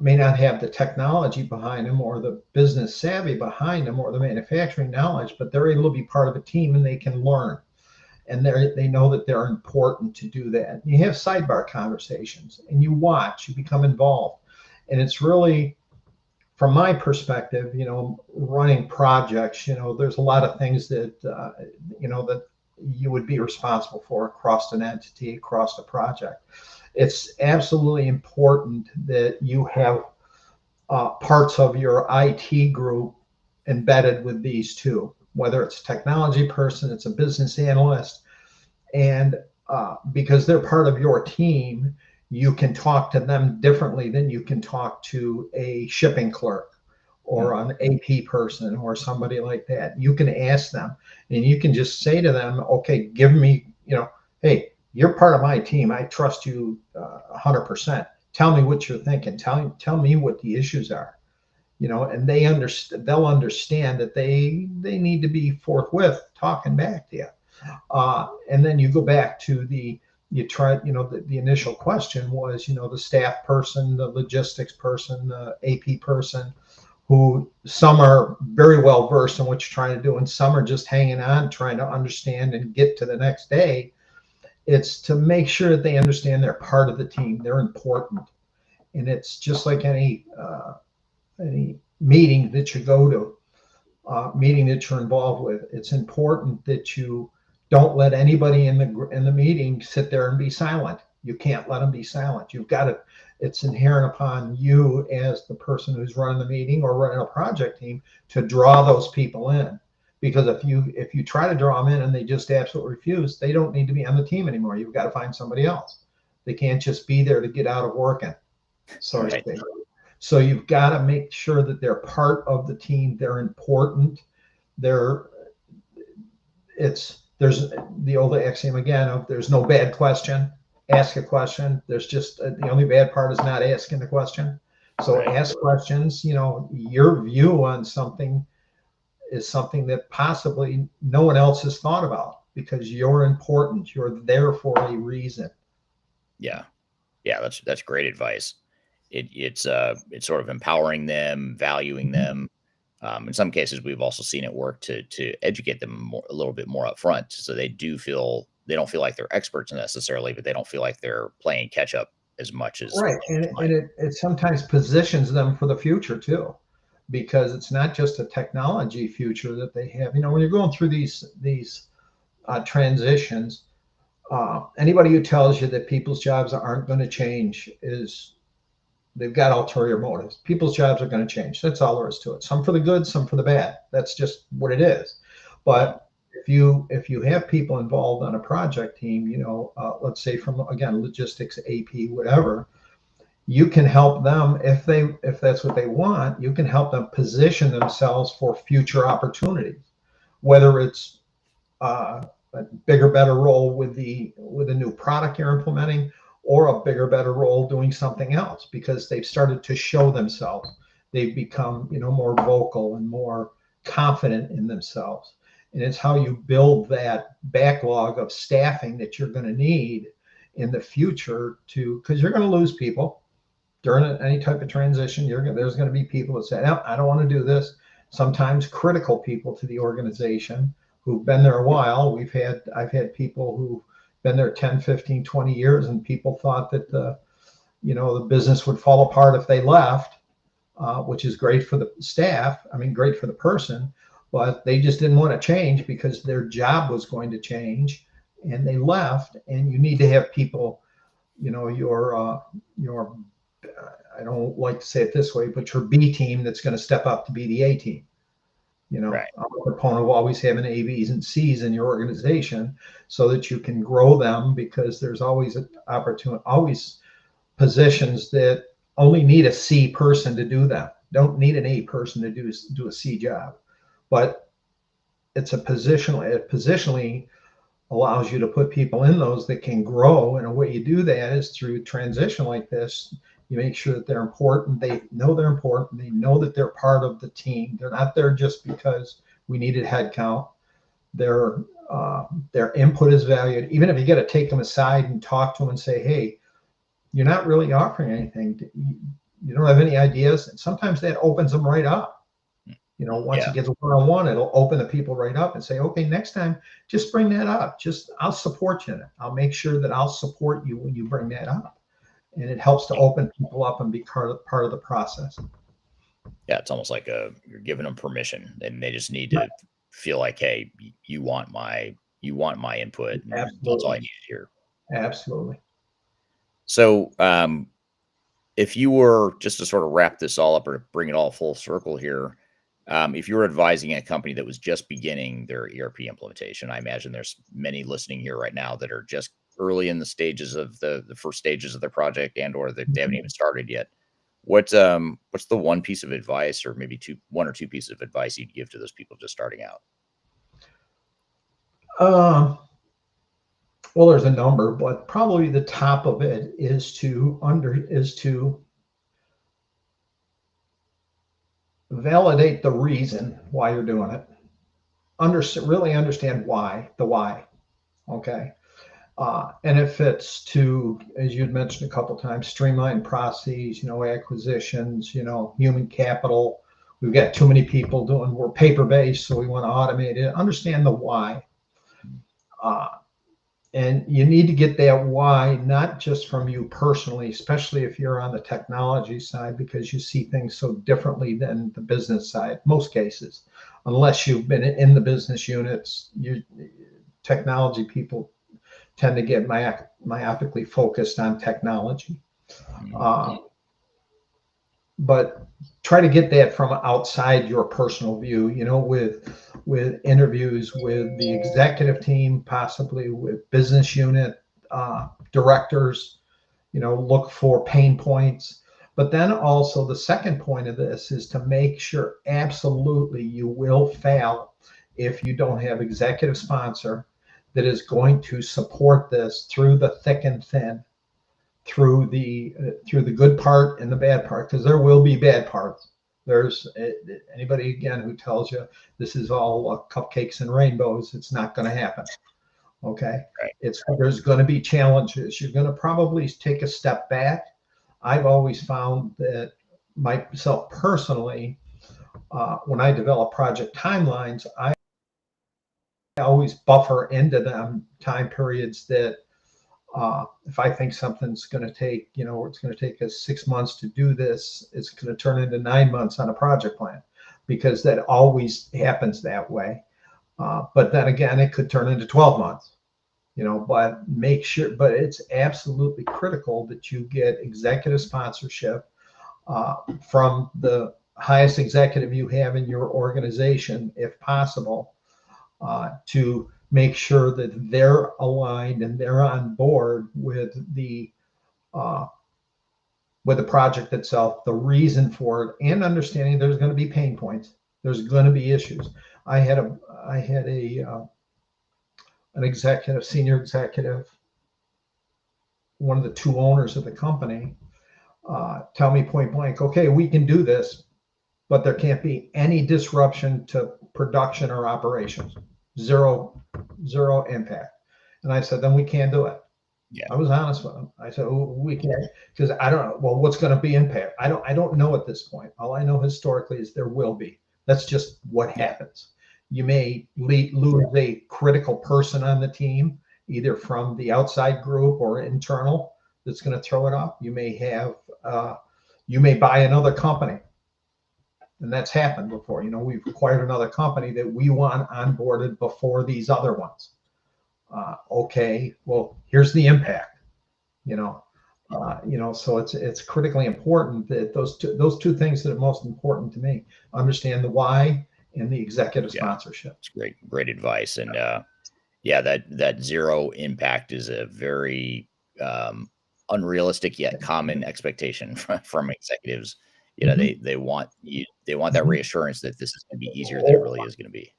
Speaker 2: may not have the technology behind them or the business savvy behind them or the manufacturing knowledge, but they're able to be part of a team and they can learn. And they know that they're important to do that. You have sidebar conversations and you watch, you become involved. And it's really, from my perspective, running projects, there's a lot of things that, that you would be responsible for across an entity, across a project. It's absolutely important that you have parts of your IT group embedded with these two, whether it's a technology person, it's a business analyst, and because they're part of your team, you can talk to them differently than you can talk to a shipping clerk or an AP person or somebody like that. You can ask them and you can just say to them, okay, give me, hey, you're part of my team. I trust you 100%. Tell me what you're thinking. Tell me what the issues are, and they'll understand that they need to be forthwith talking back to you. And then you go back to the initial question was, the staff person, the logistics person, the AP person, who some are very well versed in what you're trying to do, and some are just hanging on, trying to understand and get to the next day. It's to make sure that they understand they're part of the team, they're important. And it's just like any meeting that you go to, meeting that you're involved with. It's important that you don't let anybody in the meeting sit there and be silent. You can't let them be silent. You've got to. It's inherent upon you as the person who's running the meeting or running a project team to draw those people in. Because if you try to draw them in and they just absolutely refuse, they don't need to be on the team anymore. You've got to find somebody else. They can't just be there to get out of working, so to speak. So you've got to make sure that they're part of the team. They're important. There's the old axiom again of there's no bad question. Ask a question. There's just the only bad part is not asking the question. So ask questions. Your view on something is something that possibly no one else has thought about because you're important. You're there for a reason.
Speaker 1: Yeah, that's great advice. It's sort of empowering them, valuing them. In some cases, we've also seen it work to educate them a little bit more up front, so they don't feel like they're experts necessarily, but they don't feel like they're playing catch up as much as
Speaker 2: right. And it sometimes positions them for the future too, because it's not just a technology future that they have. When you're going through these transitions, anybody who tells you that people's jobs aren't going to change they've got ulterior motives. People's jobs are going to change. That's all there is to it. Some for the good, some for the bad. That's just what it is. But if you have people involved on a project team, let's say from, again, logistics, AP, whatever, you can help them if that's what they want. You can help them position themselves for future opportunities, whether it's a bigger, better role with a new product you're implementing, or a bigger, better role doing something else because they've started to show themselves. they've become, more vocal and more confident in themselves. And it's how you build that backlog of staffing that you're going to need in the future because you're going to lose people during any type of transition. There's going to be people that say, no, I don't want to do this. Sometimes critical people to the organization who've been there a while. I've had people who've been there 10, 15, 20 years, and people thought that the business would fall apart if they left, which is great for the staff. I mean, great for the person, but they just didn't want to change because their job was going to change, and they left. And you need to have people, your I don't like to say it this way, but your B team that's going to step up to be the A team.
Speaker 1: Right.
Speaker 2: I'm a proponent of always having A, Bs, and Cs in your organization so that you can grow them, because there's always an opportunity, always positions that only need a C person to do them. Don't need an A person to do a C job. But it's it positionally allows you to put people in those that can grow. And a way you do that is through transition like this. You make sure that they're important. They know they're important. They know that they're part of the team. They're not there just because we needed headcount. Their input is valued. Even if you got to take them aside and talk to them and say, hey, you're not really offering anything. You don't have any ideas. And sometimes that opens them right up. Once it gets one-on-one, it'll open the people right up and say, okay, next time, just bring that up. I'll support you in it. I'll make sure that I'll support you when you bring that up. And it helps to open people up and be part of the process.
Speaker 1: Yeah, it's almost like you're giving them permission, and they just need to feel like, hey, you want my input.
Speaker 2: Absolutely.
Speaker 1: That's all I need to hear.
Speaker 2: Absolutely.
Speaker 1: So, if you were just to sort of wrap this all up or bring it all full circle here, if you were advising a company that was just beginning their ERP implementation, I imagine there's many listening here right now that are just early in the stages of the first stages of their project, or they haven't even started yet. What's the one piece of advice, or maybe one or two pieces of advice you'd give to those people just starting out?
Speaker 2: Well, there's a number, but probably the top of it is to validate the reason why you're doing it. Really understand why. Okay. And if it's to, as you'd mentioned a couple of times, streamline processes, acquisitions, human capital. We've got too many people we're paper-based, so we want to automate it. Understand the why. And you need to get that why, not just from you personally, especially if you're on the technology side, because you see things so differently than the business side, most cases, unless you've been in the business units. Technology people tend to get myopically focused on technology. But try to get that from outside your personal view, with interviews with the executive team, possibly with business unit directors, look for pain points. But then also the second point of this is to make sure absolutely you will fail if you don't have executive sponsor that is going to support this through the thick and thin, through the good part and the bad part, because there will be bad parts. There's anybody again who tells you this is all cupcakes and rainbows, it's not going to happen. Okay.
Speaker 1: Right.
Speaker 2: There's going to be challenges. You're going to probably take a step back. I've always found that myself personally, when I develop project timelines, I always buffer into them time periods that if I think something's going to take, it's going to take us 6 months to do this, it's going to turn into 9 months on a project plan, because that always happens that way. But then again, it could turn into 12 months, but but it's absolutely critical that you get executive sponsorship from the highest executive you have in your organization, if possible, to make sure that they're aligned and they're on board with the project itself, the reason for it, and understanding there's going to be pain points. There's going to be issues. I had an executive, senior executive, one of the two owners of the company, tell me point blank, okay, we can do this, but there can't be any disruption to production or operations. Zero impact. And I said, then we can't do it.
Speaker 1: Yeah.
Speaker 2: I was honest with them. I said, oh, we can't, because I don't know. Well, what's going to be impact? I don't know at this point. All I know historically is there will be. That's just what happens. You may lose a critical person on the team, either from the outside group or internal, that's going to throw it off. You may have, you may buy another company. And that's happened before. We've acquired another company that we want onboarded before these other ones. Okay, well, here's the impact. So it's critically important that those two things that are most important to me: understand the why and the executive sponsorship.
Speaker 1: It's great advice. And that zero impact is a very unrealistic yet common expectation from executives. They want that reassurance that this is going to be easier than it really is going to be.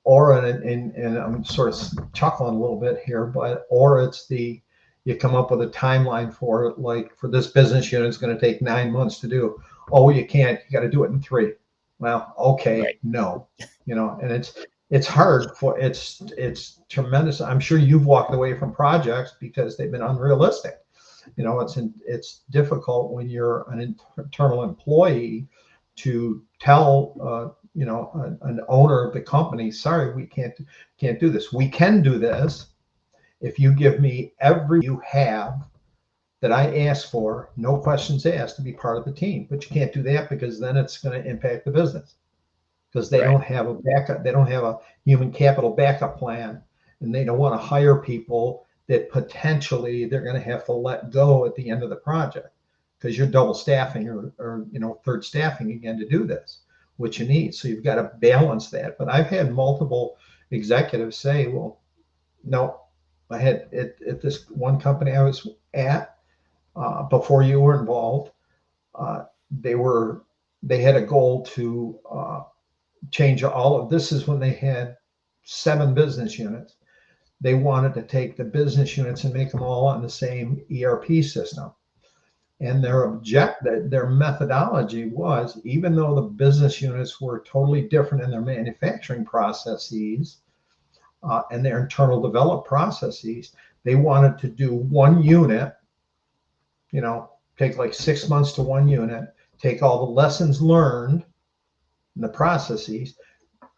Speaker 2: Or and I'm sort of chuckling a little bit here, or it's you come up with a timeline for it, like for this business unit, it's going to take 9 months to do. Oh, you can't. You got to do it in 3. Well, okay, right. No, and it's hard it's tremendous. I'm sure you've walked away from projects because they've been unrealistic. It's difficult when you're an internal employee to tell an owner of the company, sorry, we can't do this. We can do this if you give me every you have that I ask for, no questions asked, to be part of the team. But you can't do that because then it's going to impact the business, because they don't have a backup. They don't have a human capital backup plan, and they don't want to hire people that potentially they're going to have to let go at the end of the project because you're double staffing or third staffing again to do this, which you need. So you've got to balance that. But I've had multiple executives say, well, no, I had at this one company I was at before you were involved, they had a goal to change all of this. Is when they had 7 business units. They wanted to take the business units and make them all on the same ERP system. And their methodology was, even though the business units were totally different in their manufacturing processes and their internal developed processes, they wanted to do one unit, take like 6 months to one unit, take all the lessons learned in the processes,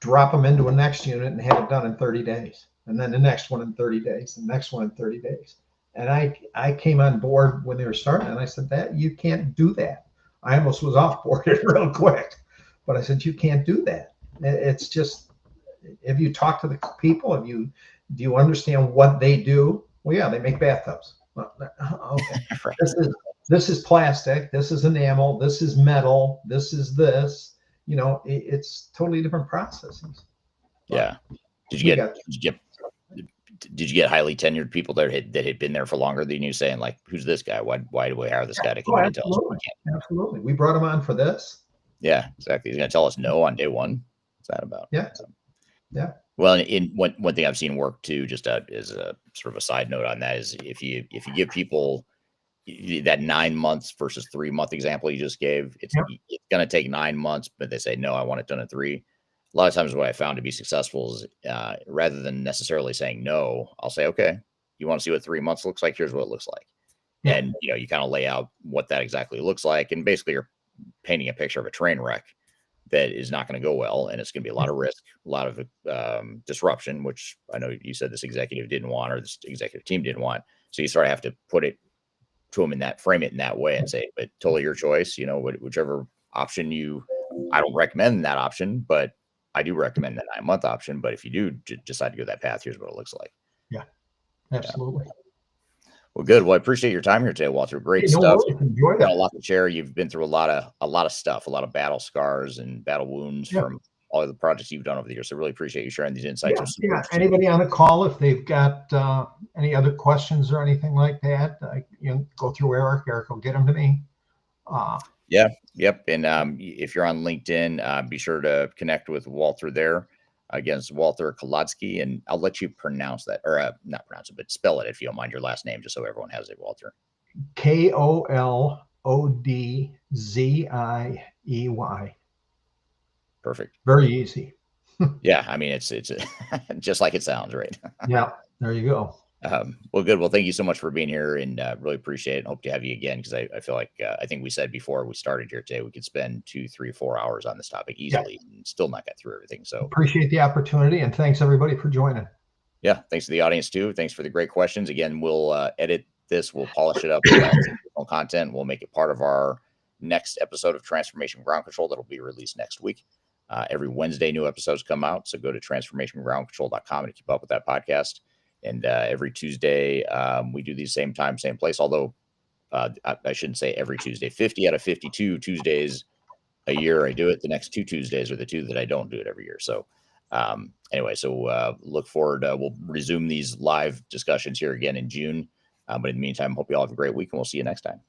Speaker 2: drop them into a next unit and have it done in 30 days. And then the next one in 30 days, the next one in 30 days. And I came on board when they were starting, and I said, that you can't do that. I almost was off-boarded real quick, but I said, you can't do that. It's just, if you talk to the people, do you understand what they do? Well, yeah, they make bathtubs. Well, okay.
Speaker 1: Right.
Speaker 2: This is plastic. This is enamel. This is metal. This is this. It's totally different processes.
Speaker 1: Yeah. Did you get highly tenured people that had been there for longer than you, saying like, who's this guy? Why do we hire this guy to come in and tell us we can't?
Speaker 2: Absolutely. We brought him on for this.
Speaker 1: Yeah, exactly. He's going to tell us no on day one. What's that about?
Speaker 2: Yeah. Yeah.
Speaker 1: Well, in one thing I've seen work too, just as a sort of a side note on that, is if you give people that 9 months versus 3 month example you just gave, it's going to take 9 months, but they say, no, I want it done in 3. A lot of times what I found to be successful is rather than necessarily saying no, I'll say, okay, you want to see what 3 months looks like? Here's what it looks like. Yeah. And, you kind of lay out what that exactly looks like. And basically you're painting a picture of a train wreck that is not going to go well. And it's going to be a lot of risk, a lot of disruption, which I know you said this executive didn't want, or this executive team didn't want. So you sort of have to put it to them frame it in that way and say, but totally your choice, whichever option I don't recommend that option, but I do recommend the 9 month option. But if you do decide to go that path, here's what it looks like.
Speaker 2: Yeah, absolutely.
Speaker 1: Yeah. Well, good. Well, I appreciate your time here today, Walter. Great stuff.
Speaker 2: Enjoy
Speaker 1: Got a lot to share. You've been through a lot of stuff, a lot of battle scars and battle wounds from all of the projects you've done over the years. So really appreciate you sharing these insights.
Speaker 2: Yeah. Anybody on the call, if they've got any other questions or anything like that, go through Eric. Eric will get them to me.
Speaker 1: Yep. And if you're on LinkedIn, be sure to connect with Walter there. Again, it's Walter Kolodziey, and I'll let you pronounce that, or not pronounce it, but spell it if you don't mind your last name, just so everyone has it, Walter.
Speaker 2: Kolodziey. Odziey.
Speaker 1: Perfect.
Speaker 2: Very easy.
Speaker 1: Yeah, I mean, it's just like it sounds, right?
Speaker 2: Yeah, there you go.
Speaker 1: Well, good. Well, thank you so much for being here, and really appreciate it. And hope to have you again, because I feel like I think we said before we started here today we could spend 2, 3, 4 hours on this topic easily and still not get through everything. So
Speaker 2: Appreciate the opportunity, and thanks everybody for joining.
Speaker 1: yeah, thanks to the audience too. Thanks for the great questions. Again, we'll edit this, we'll polish it up, we'll add some additional content, we'll make it part of our next episode of Transformation Ground Control that'll be released next week. Every Wednesday, new episodes come out, so go to transformationgroundcontrol.com to keep up with that podcast. And every Tuesday, we do these same time, same place. Although I shouldn't say every Tuesday. 50 out of 52 Tuesdays a year I do it. The next 2 Tuesdays are the 2 that I don't do it every year. So anyway, so look forward. We'll resume these live discussions here again in June. But in the meantime, hope you all have a great week, and we'll see you next time.